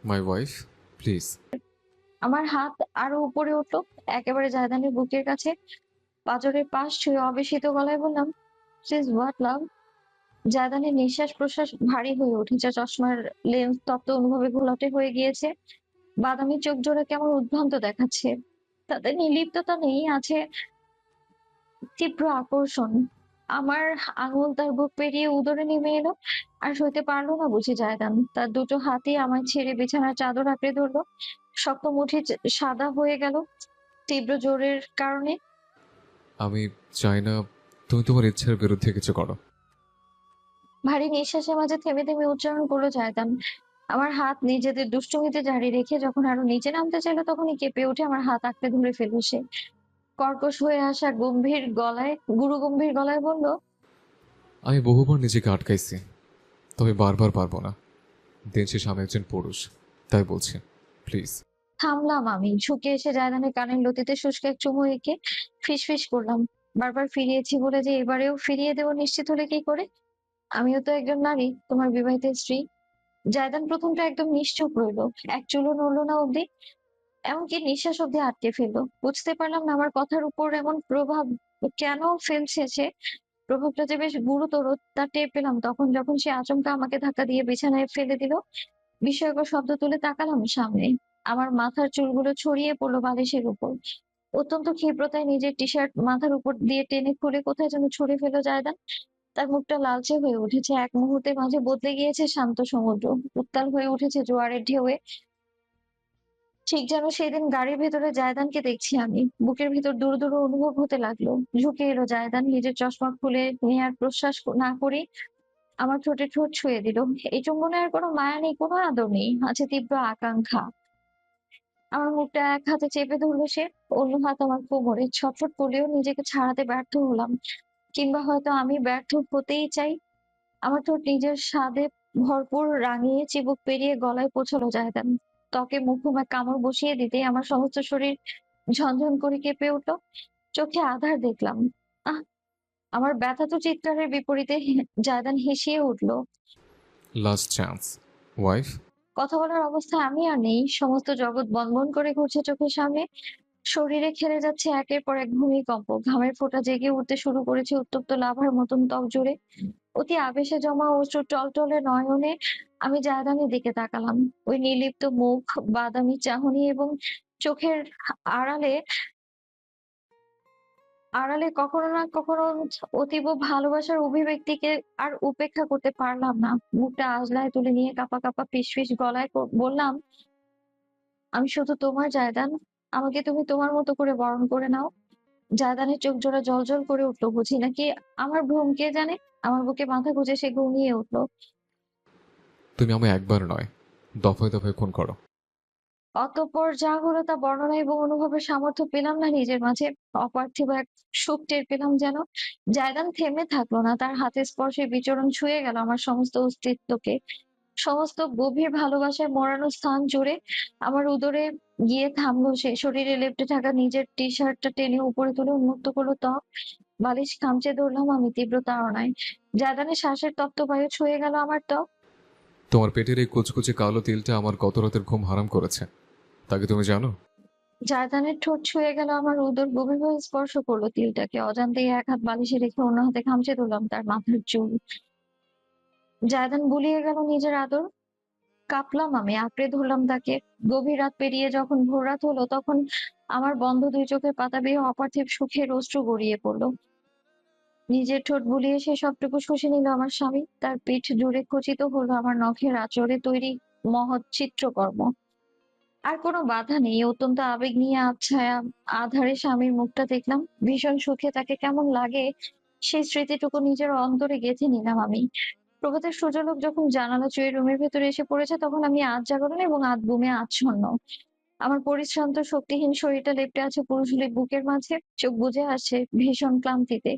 My wife, please. আমার হাত আরো উপরে উঠলো, একেবারে জায়দানের বুকের কাছে। পাঁজরের পাশ ছুঁয়ে অবেশিত গলায় বললাম, প্লিজ হোয়াট লাভ? জায়দানের নিঃশ্বাস প্রশ্বাস ভারী হয়ে উঠেছে, চশমার লেন্স তপ্ত অনুভবে ঘোলাটে হয়ে গিয়েছে। বাদামি চোখ জোড়া কেমন উদ্ভ্রান্ত দেখাচ্ছে। তাতে নির্লিপ্ততা নেই, আছে তীব্র আকর্ষণ। আমার আঙুল তার বুক পেরিয়ে উদরে নেমে এলো। আর সইতে পারলো না বুঝি জায়দান। তার দুটো হাতই আমায় ছেড়ে বিছানার চাদর আঁকড়ে ধরলো। শক্ত মুঠি সাদা হয়ে গেল তীব্র জোরের কারণে। আমি চাই না তুমি তোমার ইচ্ছার বিরুদ্ধে কিছু করো। ভারী নিঃশ্বাসের মাঝে থেমে থেমে উচ্চারণ করলো জায়দান। আমার হাত নিজেদের দুষ্টুমিতে জারি রেখে যখন আরো নিচে নামতে চাইলো তখনই কেঁপে উঠে আমার হাত আঁকড়ে ধরে ফেললো সে। কর্কশ হয়ে আসা গম্ভীর গলায়, গুরু গম্ভীর গলায় বলল, আমি বহুবার নিজেকে আটকাইছি, তবে বারবার পারবো না। দিন শেষে আমি একজন পুরুষ, তাই বলছি, প্লিজ। থামলাম আমি। ঝুঁকে এসে জায়দানের কানের লতিতে শুষ্ক এক চুমু এঁকে ফিসফিস করলাম, বারবার ফিরিয়েছি বলে যে এবারেও ফিরিয়ে দেবো নিশ্চিত হলে কি করে? আমিও তো একজন নারী, তোমার বিবাহিত স্ত্রী। জায়দান প্রথমটা একদম নিশ্চুপ রইলো, এক চুলও নড়লো না অব্দি, এমনকি নিঃশ্বাস অব্দি আটকে ফেললো। বুঝতে পারলাম না আমার কথার উপর এমন প্রভাব কেন ফেলছে সে। প্রভাবটা যে বেশ গুরুতর তা টের পেলাম তখন, যখন সে আচমকা আমাকে ধাক্কা দিয়ে বিছানায় ফেলে দিল। বিস্ময়কর শব্দ তুলে তাকালাম সামনে। আমার মাথার চুলগুলো ছড়িয়ে পড়লো বালিশের উপর। অত্যন্ত ক্ষিপ্রতায় নিজের টি শার্ট মাথার উপর দিয়ে টেনে খুলে কোথায় যেন ছুড়ে ফেলো জায়দান। তার মুখটা লালচে হয়ে উঠেছে, এক মুহূর্তে মাঝে বদলে গিয়েছে শান্ত সমুদ্র, উত্তাল হয়ে উঠেছে জোয়ারের ঢেউয়ে। ঠিক যেন সেদিন গাড়ির ভেতরে জায়দানকে দেখছি আমি। বুকের ভেতর দূর দূর অনুভব হতে লাগলো। ঝুঁকে এলো জায়দান, নিজের চশমা খুলে নেয়ার প্রশ্বাস না করে আমার ঠোঁটে ঠোঁট ছুঁয়ে দিল। এই চুম্বনে আর কোনো মায়া নেই, কোনো আদর নেই, আছে তীব্র আকাঙ্ক্ষা। আমার মুখটা এক হাতে চেপে ধরলো সে, অন্য হাত আমার কোমরে। ছটফট করলেও নিজেকে ছাড়াতে ব্যর্থ হলাম, কিংবা হয়তো আমি ব্যর্থ হতেই চাই। আমার ঠোঁট নিজের স্বাদে ভরপুর রাঙিয়ে চিবুক পেরিয়ে গলায় পৌঁছালো জায়দান। ত্বকে মুখে কামড় বসিয়ে দিতেই আমার সমস্ত শরীর ঝনঝন করে কেঁপে উঠলো। চোখে আধার দেখলাম। আহ! আমার ব্যথাত চিৎকারের বিপরীতে জায়দান হেসিয়ে উঠল। Last chance wife. কথা বলার অবস্থায় আমি আর নেই। সমস্ত জগৎ বনবন করে ঘুরছে চোখের সামনে। শরীরে খেলে যাচ্ছে একের পর এক ভূমিকম্প। ঘামের ফোঁটা জেগে উঠতে শুরু করেছে উত্তপ্ত লাভার মতন ত্বক জুড়ে। অতি আবেশে জমা অশ্রু টলটলে নয়নে আমি জায়দানের দিকে তাকালাম। ওই নির্লিপ্ত মুখ, বাদামি চাহনি এবং চোখের আড়ালে আড়ালে কখনো না কখনো অতীব ভালোবাসার অভিব্যক্তিকে আর উপেক্ষা করতে পারলাম না। মুখটা আঁচলায় তুলে নিয়ে কাঁপা কাঁপা ফিসফিস গলায় বললাম, আমি শুধু তোমার জায়দান। আমাকে তুমি তোমার মতো করে বরণ করে নাও। জায়দানের চোখ জোড়া জ্বলজ্বল করে উঠলো। বুঝি নাকি আমার ভ্রম কে জানে। আমার বুকে মাথা গুঁজে সে ঘুমিয়ে উঠলো। তুমি আমায় একবার নয়, দফায় দফায় খুন করো। অতঃপর যা হলো তা বর্ণনা এবং অনুভবের সামর্থ্য পেলাম না নিজের মাঝে। অপার্থিব এক সুখ টের পেলাম যেন। জায়দান থেমে থাকলো না। তার হাতের স্পর্শে বিচরণ ছুঁয়ে গেল আমার সমস্ত অস্তিত্বকে। সমস্ত গভীর ভালোবাসায় মোড়ানো স্থান জুড়ে আমার উদরে গিয়ে থামলো সে। শরীরে লেপ্টে থাকা নিজের টি শার্টটা টেনে উপরে তুলে উন্মুক্ত করলো ত্বক। বালিশ খামচে ধরলাম আমি তীব্র তাড়নায়। জায়দানের শ্বাসের তপ্ত বায়ু ছুঁয়ে গেল আমার ত্বক। তোমার পেটের এই কুচকুচে কালো তিলটা আমার কত রাতের ঘুম হারাম করেছে, তাকে তুমি জানো? জায়দানের ঠোঁট ছুঁয়ে গেল আমার উদর, গভীরভাবে স্পর্শ করলো তিলটাকে। অজান্তেই এক হাত বালিশে রেখে অন্য হাতে খামচে ধরলাম তার মাথার চুল। জায়দান বুলিয়ে গেল নিজের আদর। কাঁপলাম আমি, আঁকড়ে ধরলাম তাকে। গভীর রাত পেরিয়ে যখন ভোর রাত হলো, তখন আমার বন্ধ দুই চোখের পাতা বেয়ে অপার্থিব সুখের অশ্রু গড়িয়ে পড়লো। নিজের ঠোঁট বুলিয়ে সে সবটুকু শুষে নিল আমার স্বামী। তার পিঠ জুড়ে খচিত হলো আমার নখের আঁচড়ে তৈরি মহৎ চিত্রকর্ম। আর কোনো বাধা নেই। অত্যন্ত আবেগ নিয়ে আবছায়া আধারে স্বামীর মুখটা দেখলাম। ভীষণ সুখে তাকে কেমন লাগে সেই স্মৃতিটুকু নিজের অন্তরে গেঁথে নিলাম আমি। প্রভাতের সূর্যালোক যখন জানালা চুঁয়ে রুমের ভেতরে এসে পড়েছে, তখন আমি আধ জাগরণ এবং আধ ঘুমে আচ্ছন্ন। আমার পরিশ্রান্ত শক্তিহীন শরীরটা লেপ্টে আছে পুরুষালী বুকের মাঝে। চোখ বুজে আসছে ভীষণ ক্লান্তিতে।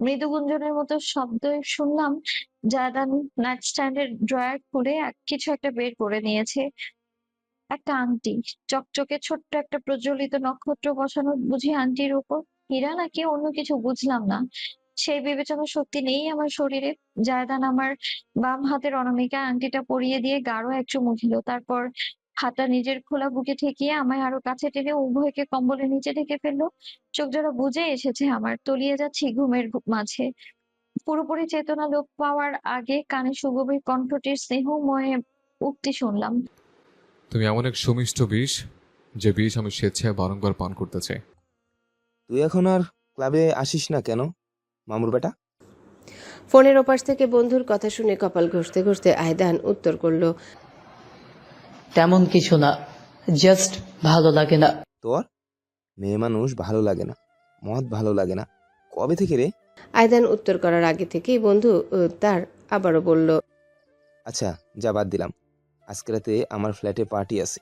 মৃদু গুঞ্জনের মতো শব্দ শুনলাম। জায়দান নাইট স্ট্যান্ডের ড্রয়ার খুলে কিছু একটা বের করে নিয়েছে। একটা আংটি, চকচকে ছোট্ট একটা প্রজ্বলিত নক্ষত্র বসানো বুঝি আংটির উপর। হীরা নাকি অন্য কিছু বুঝলাম না। সেই বিবেচনার শক্তি নেই আমার শরীরে। জায়দান আমার বাম হাতের অনামিকা আংটিটা পরিয়ে দিয়ে গাঢ় এক চুমু দিল। তারপর হাতটা নিজের খোলা বুকে ঠেকিয়ে আমায় আরো কাছে টেনে উভয়কে কম্বলের নিচে ঢেকে ফেললো। চোখ জোড়া বুজে এসেছে আমার, তলিয়ে যাচ্ছি ঘুমের মাঝে। পুরোপুরি চেতনা লোপ পাওয়ার আগে কানে সুগভীর কণ্ঠটির স্নেহময় উক্তি শুনলাম। তুমি এমন এক সুমিষ্ট বিষ, যে বিষ আমি স্বেচ্ছায় বারংবার পান করতে চাই। তুই এখন আর ক্লাবে আসিস না কেন মামুর বেটা? ফোনের ওপাশ থেকে বন্ধুর কথা শুনে কপাল ঘষতে ঘষতে আয়দান উত্তর করলো, তেমন কিছু না, জাস্ট ভালো লাগে না। তোর মেয়ে মানুষ ভালো লাগে না, মদ ভালো লাগে না, কবে থেকে রে? আয়দান উত্তর করার আগে থেকেই বন্ধু তার আবারও বলল, আচ্ছা যা বাদ দিলাম, আজকে রাতে আমার ফ্ল্যাটে পার্টি আছে,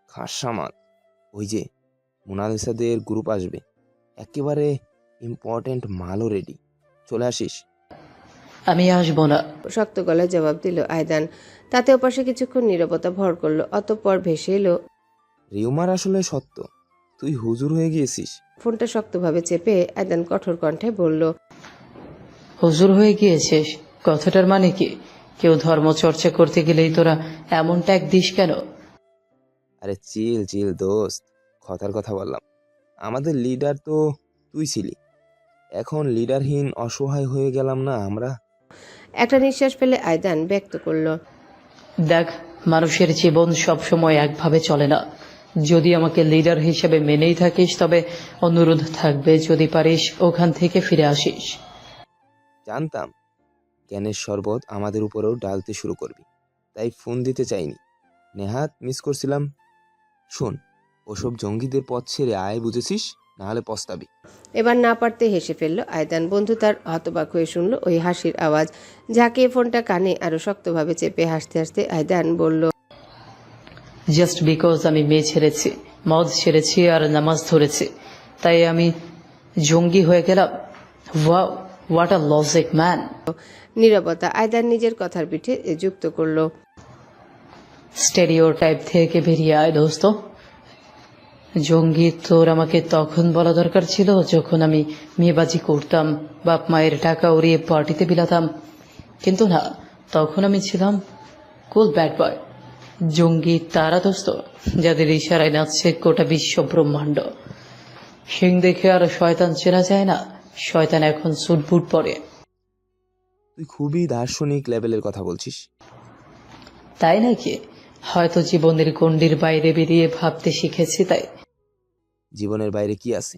খাস সামাল। ওই যে মোনালিসাদের গ্রুপ আসবে, একেবারে ইম্পর্টেন্ট মালও রেডি, চলে আসিস। আমি আসবো না। শক্ত গলায় জবাব দিল আয়দান। তাতে ওপাশে কিছুক্ষণ নীরবতা ভর করলো, অতঃপর ভেসে এলো, রিউমার আসলে সত্য, তুই হুজুর হয়ে গিয়েছিস। ফোনটা শক্তভাবে চেপে আয়দান কঠোর কণ্ঠে বলল, হুজুর হয়ে গিয়েছিস? কথাটার মানে কি? কেউ ধর্ম চর্চা করতে গেলেই তোরা এমন ট্যাগ দিস কেন? আরে চিল চিল দোস্ত, কথার কথা বললাম। আমাদের লিডার তো তুই ছিলি, এখন লিডারহীন অসহায় হয়ে গেলাম না আমরা? একটা নিঃশ্বাস ফেলে আয়দান ব্যক্ত করলো, দেখ, মানুষের জীবন সবসময় একভাবে চলে না। যদি আমাকে লিডার হিসেবে মেনেই থাকিস, তবে অনুরোধ থাকবে, যদি পারিস ওখান থেকে ফিরে আসিস। জানতাম জ্ঞানের শরবত আমাদের উপরেও ডালতে শুরু করবি, তাই ফোন দিতে চাইনি। নেহাত মিস করছিলাম। শোন, ওসব জঙ্গিদের পথ ছেড়ে আয়, বুঝেছিস? নাহলে পস্তাবি। এবার না পারতে হেসে ফেলল আয়দান। বন্ধু তার হতবাক হয়ে শুনল ওই হাসির আওয়াজ। ঝাঁকিয়ে ফোনটা কানে আরো শক্তভাবে চেপে হাসতে হাসতে আয়দান বলল, জাস্ট বিকজ আমি মেয়ে ছেড়েছি, মদ ছেড়েছি আর নামাজ ধরেছি, তাই আমি জঙ্গি হয়ে গেলাম? Wow, what a logic man. নীরবতা। আয়দান নিজের কথার পিঠে যুক্ত করলো, স্টেরিও টাইপ থেকে বেরিয়ে আয় দোস্ত। জঙ্গি তোর আমাকে তখন বলা দরকার ছিল যখন আমি মেয়েবাজি করতাম, বাপ মায়ের টাকা উড়িয়ে পার্টিতে বিলাতাম। কিন্তু না, তখন আমি ছিলাম কুল ব্যাড বয়। জঙ্গি তারা দোস্ত যাদের ইশারায় নাচছে গোটা বিশ্ব ব্রহ্মাণ্ড। সিং দেখে আর শয়তান চেনা যায় না, শয়তান এখন স্যুট বুট পরে। তুই খুবই দার্শনিক লেভেলের কথা বলছিস। তাই নাকি? হয়তো জীবনের গণ্ডির বাইরে বেরিয়ে ভাবতে শিখেছি তাই। জীবনের বাইরে কি আছে?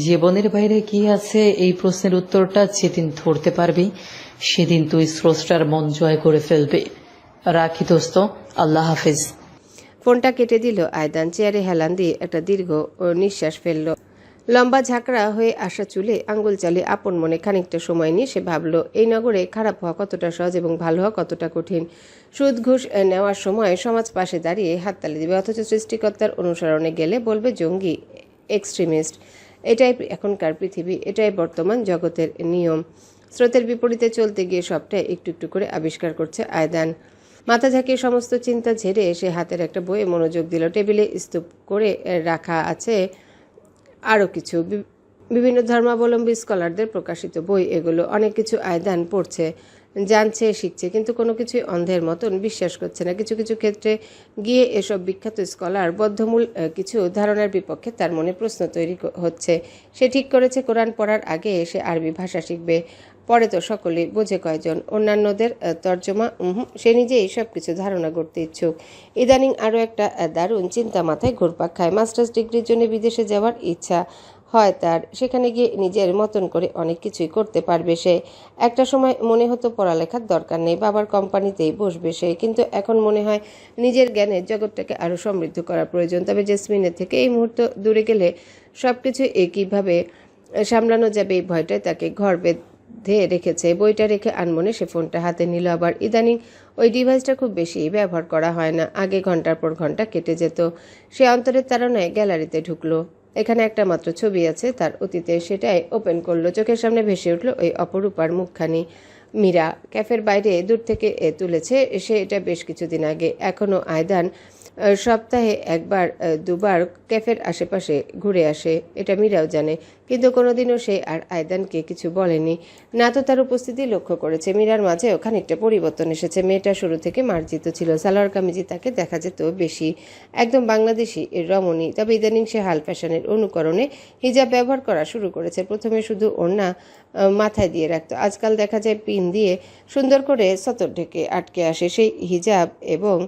জীবনের বাইরে কি আছে এই প্রশ্নের উত্তরটা যেদিন ধরতে পারবি সেদিন তুই স্রষ্টার মন জয় করে ফেলবি। রাখি দোস্ত, আল্লাহ হাফিজ। ফোনটা কেটে দিল আয়দান। চেয়ারে হেলান দিয়ে একটা দীর্ঘ নিঃশ্বাস ফেলল। লম্বা ঝাঁকড়া হয়ে আসা চুলে আঙ্গুল চালিয়ে আপন মনে খানিকটা সময় নিয়ে সে ভাবল, এই নগরে খারাপ হওয়া কতটা সহজ এবং ভালো হওয়া কতটা কঠিন। সুদ ঘুষ নেওয়ার সময় সমাজ পাশে দাঁড়িয়ে হাততালি দিবে, অথচ সৃষ্টিকর্তার অনুসরণে গেলে বলবে জঙ্গি, এক্সট্রিমিস্ট। এটাই এখনকার পৃথিবী, এটাই বর্তমান জগতের নিয়ম। স্রোতের বিপরীতে চলতে গিয়ে সবটাই একটু একটু করে আবিষ্কার করছে আয়দান। মাথা ঝাঁকিয়ে সমস্ত চিন্তা ঝেড়ে সে হাতের একটা বইয়ে মনোযোগ দিল। টেবিলে স্তূপ করে রাখা আছে আরও কিছু বিভিন্ন ধর্মাবলম্বী স্কলারদের প্রকাশিত বই। এগুলো অনেক কিছু আয়দান পড়ছে, জানছে, শিখছে, কিন্তু কোনো কিছুই অন্ধের মতন বিশ্বাস করছে না। কিছু কিছু ক্ষেত্রে গিয়ে এসব বিখ্যাত স্কলার বদ্ধমূল কিছু ধারণার বিপক্ষে তার মনে প্রশ্ন তৈরি হচ্ছে। সে ঠিক করেছে কোরআন পড়ার আগে সে আরবি ভাষা শিখবে। পরে তো সকলেই বোঝে কয়জন, অন্যান্যদের তর্জমা সে নিজেই সব কিছু ধারণা করতে ইচ্ছুক। ইদানিং আরও একটা দারুণ চিন্তা মাথায় ঘুরপাক খায়। মাস্টার্স ডিগ্রির জন্য বিদেশে যাওয়ার ইচ্ছা হয় তার। সেখানে গিয়ে নিজের মতন করে অনেক কিছুই করতে পারবে সে। একটা সময় মনে হতো পড়ালেখার দরকার নেই, বাবার কোম্পানিতেই বসবে সে, কিন্তু এখন মনে হয় নিজের জ্ঞানের জগৎটাকে আরও সমৃদ্ধ করা প্রয়োজন। তবে জেসমিনের থেকে এই মুহূর্ত দূরে গেলে সব কিছু একইভাবে সামলানো যাবে, এই ভয়টাই তাকে ঘর বেঁধে রেখেছে। বইটা রেখে আনমনে সে ফোনটা হাতে নিল। আবার ইদানিং ওই ডিভাইসটা খুব বেশি ব্যবহার করা হয় না, আগে ঘন্টার পর ঘন্টা কেটে যেত। সে অন্তরের তাড়নায় গ্যালারিতে ঢুকলো। এখানে একটা মাত্র ছবি আছে তার অতীতে, সেটাই ওপেন করলো। চোখের সামনে ভেসে উঠল ওই অপরূপার মুখখানি। মীরা ক্যাফের বাইরে দূর থেকে তুলেছে সে এটা বেশ কিছুদিন আগে। এখনও আয়দান সপ্তাহে একবার দুবার ক্যাফের আশেপাশে ঘুরে আসে, এটা মীরাও জানে, কিন্তু কোনোদিনও সে আর আয়দানকে কিছু বলেনি। না তো তার উপস্থিতি লক্ষ্য করেছে। মীরার মাঝেও খানিকটা পরিবর্তন এসেছে। মেয়েটা শুরু থেকে মার্জিত ছিল, সালোয়ার কামিজে তাকে দেখা যেত বেশি, একদম বাংলাদেশি রমণী। তবে ইদানিং সে হাল ফ্যাশনের অনুকরণে হিজাব ব্যবহার করা শুরু করেছে। প্রথমে শুধু ওড়না মাথায় দিয়ে রাখত, আজকাল দেখা যায় পিন দিয়ে সুন্দর করে সতর ঢেকে আটকে আসে। সেই হিজাব এবং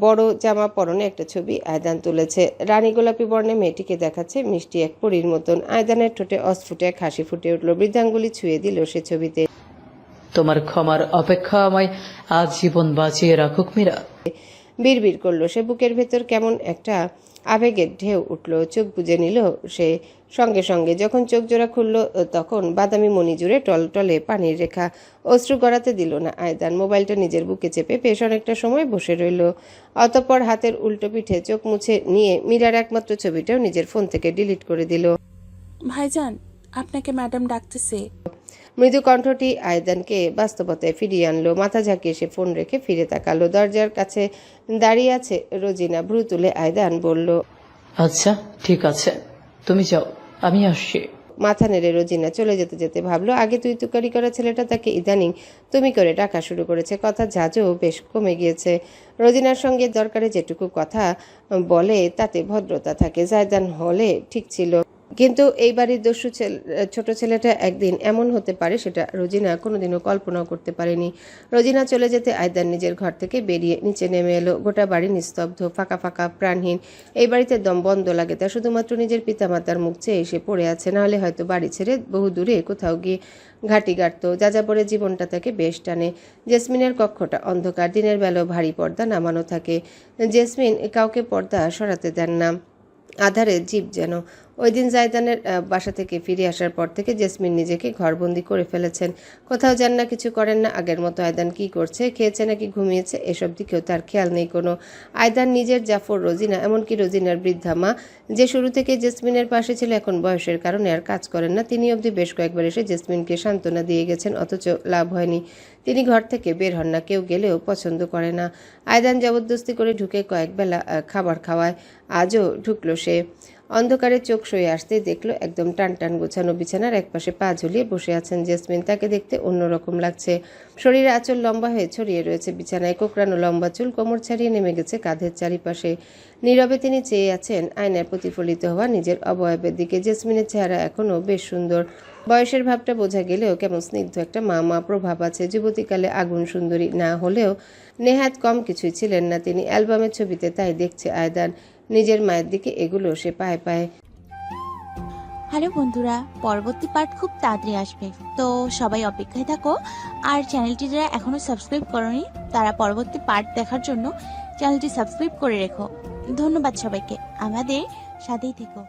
বড় জামা পরনে একটা ছবি আয়দান তুলেছে। রানী গোলাপি বর্ণে মেয়েটিকে দেখাচ্ছে মিষ্টি এক পরীর মতন। আয়দানের ঠোঁটে অস্ফুটে এক হাসি ফুটে উঠল। বৃদ্ধাঙ্গুলি ছুঁয়ে দিল সে ছবিতে। তোমার ক্ষমার অপেক্ষা আমায় আজীবন বাঁচিয়ে রাখুক মীরা। বিড়বিড় করলো সে। বুকের ভেতর কেমন একটা আবেগের ঢেউ উঠল। চোখ বুজে নিল সে সঙ্গে সঙ্গে। যখন চোখ জোড়া খুলল তখন বাদামি মণি জুড়ে টলটলে পানির রেখা। অশ্রু গড়াতে দিল না আয়দান। মোবাইলটা নিজের বুকে চেপে বেশ অনেকটা সময় বসে রইল। অতঃপর হাতের উল্টো পিঠে চোখ মুছে নিয়ে মীরার একমাত্র ছবিটাও নিজের ফোন থেকে ডিলিট করে দিল। ভাইজান, আপনাকে ম্যাডাম ডাকতেছে। মৃদু কণ্ঠটি আয়দানকে বাস্তবতায় ফিরিয়ে আনলো। মাথা ঝাঁকিয়ে সে ফোন রেখে ফিরে তাকালো। দরজার কাছে দাঁড়িয়ে আছে রোজিনা। ভ্রু তুলে আয়দান বলল, আচ্ছা ঠিক আছে, তুমি যাও, আমি আসছি। মাথা নেড়ে রোজিনা চলে যেতে যেতে ভাবলো, আগে তুই তুকারি করা ছেলেটা তাকে ইদানিং তুমি করে ডাকা শুরু করেছে। কথা ঝাঁজও বেশ কমে গিয়েছে। রোজিনার সঙ্গে দরকারে যেটুকু কথা বলে তাতে ভদ্রতা থাকে। জায়দান হলে ঠিক ছিল, কিন্তু এই বাড়ির দস্যু ছোট ছেলেটা একদিন এমন হতে পারে সেটা রোজিনা কোনোদিনও কল্পনাও করতে পারেনি। রোজিনা চলে যেতে আয়দান নিজের ঘর থেকে বেরিয়ে নিচে নেমে এলো। গোটা বাড়ি নিস্তব্ধ, ফাঁকা ফাঁকা, প্রাণহীন। এই বাড়িতে দম বন্ধ লাগে তার। শুধুমাত্র নিজের পিতামাতার মুখ চেয়ে এসে পড়ে আছে, নাহলে হয়তো বাড়ি ছেড়ে বহু দূরে কোথাও গিয়ে ঘাঁটি গাড়ত। যাযাবরে জীবনটা তাকে বেশ টানে। জেসমিনের কক্ষটা অন্ধকার, দিনের বেলাও ভারী পর্দা নামানো থাকে। জেসমিন কাউকে পর্দা সরাতে দেন না। আধারে জীব যেন ওই দিন জায়দানের বাসা থেকে ফিরে আসার পর থেকে জেসমিন নিজেকে ঘরবন্দি করে ফেলেছেন। কোথাও যান না, কিছু করেন না। আগের মতো আয়দান কি করছে, খেয়েছে নাকি ঘুমিয়েছে, এসব দিকেও তার খেয়াল নেই কোনো। আয়দান নিজের জাফর, রোজিনা, এমনকি রোজিনার বৃদ্ধা মা যে শুরু থেকে জেসমিনের পাশে ছিল, এখন বয়সের কারণে আর কাজ করেন না। তিনি অবধি বেশ কয়েকবার এসে জেসমিনকে সান্ত্বনা দিয়ে গেছেন, অথচ লাভ হয়নি। তিনি ঘর থেকে বের হন না, কেউ গেলেও পছন্দ করে না। আয়দান জবরদস্তি করে ঢুকে কয়েক বেলা খাবার খাওয়ায়। আজও ঢুকলো সে। অন্ধকারে চোখ সয়ে আসতে দেখলো একদম টান টান গোছানো বিছানার একপাশে পা ঝুলিয়ে বসে আছেন জেসমিন। তাকে দেখতে অন্যরকম লাগছে। শরীরে আঁচল লম্বা হয়ে ছড়িয়ে রয়েছে বিছানায়, কোকড়ানো লম্বা চুল কোমর ছাড়িয়ে নেমে গেছে কাঁধের চারিপাশে। নীরবে তিনি চেয়ে আছেন আয়নায় প্রতিফলিত হওয়া নিজের অবয়বের দিকে। জেসমিনের চেহারা এখনও বেশ সুন্দর, বয়সের ভাবটা বোঝা গেলেও কেমন স্নিগ্ধ একটা মা মা প্রভাব আছে। যুবতীকালে আগুন সুন্দরী না হলেও নেহাত কম কিছুই ছিলেন না তিনি। অ্যালবামের ছবিতে তাই দেখছে আয়দান। নিজের মায়ের দিকে এগুলো সে পায়ে পায়ে। হ্যালো বন্ধুরা, পরবর্তী পার্ট খুব তাড়াতাড়ি আসবে, তো সবাই অপেক্ষায় থাকো। আর চ্যানেলটি যারা এখনো সাবস্ক্রাইব করোনি তারা পরবর্তী পার্ট দেখার জন্য চ্যানেলটি সাবস্ক্রাইব করে রেখো। ধন্যবাদ সবাইকে, আমাদের সাথেই থেকো।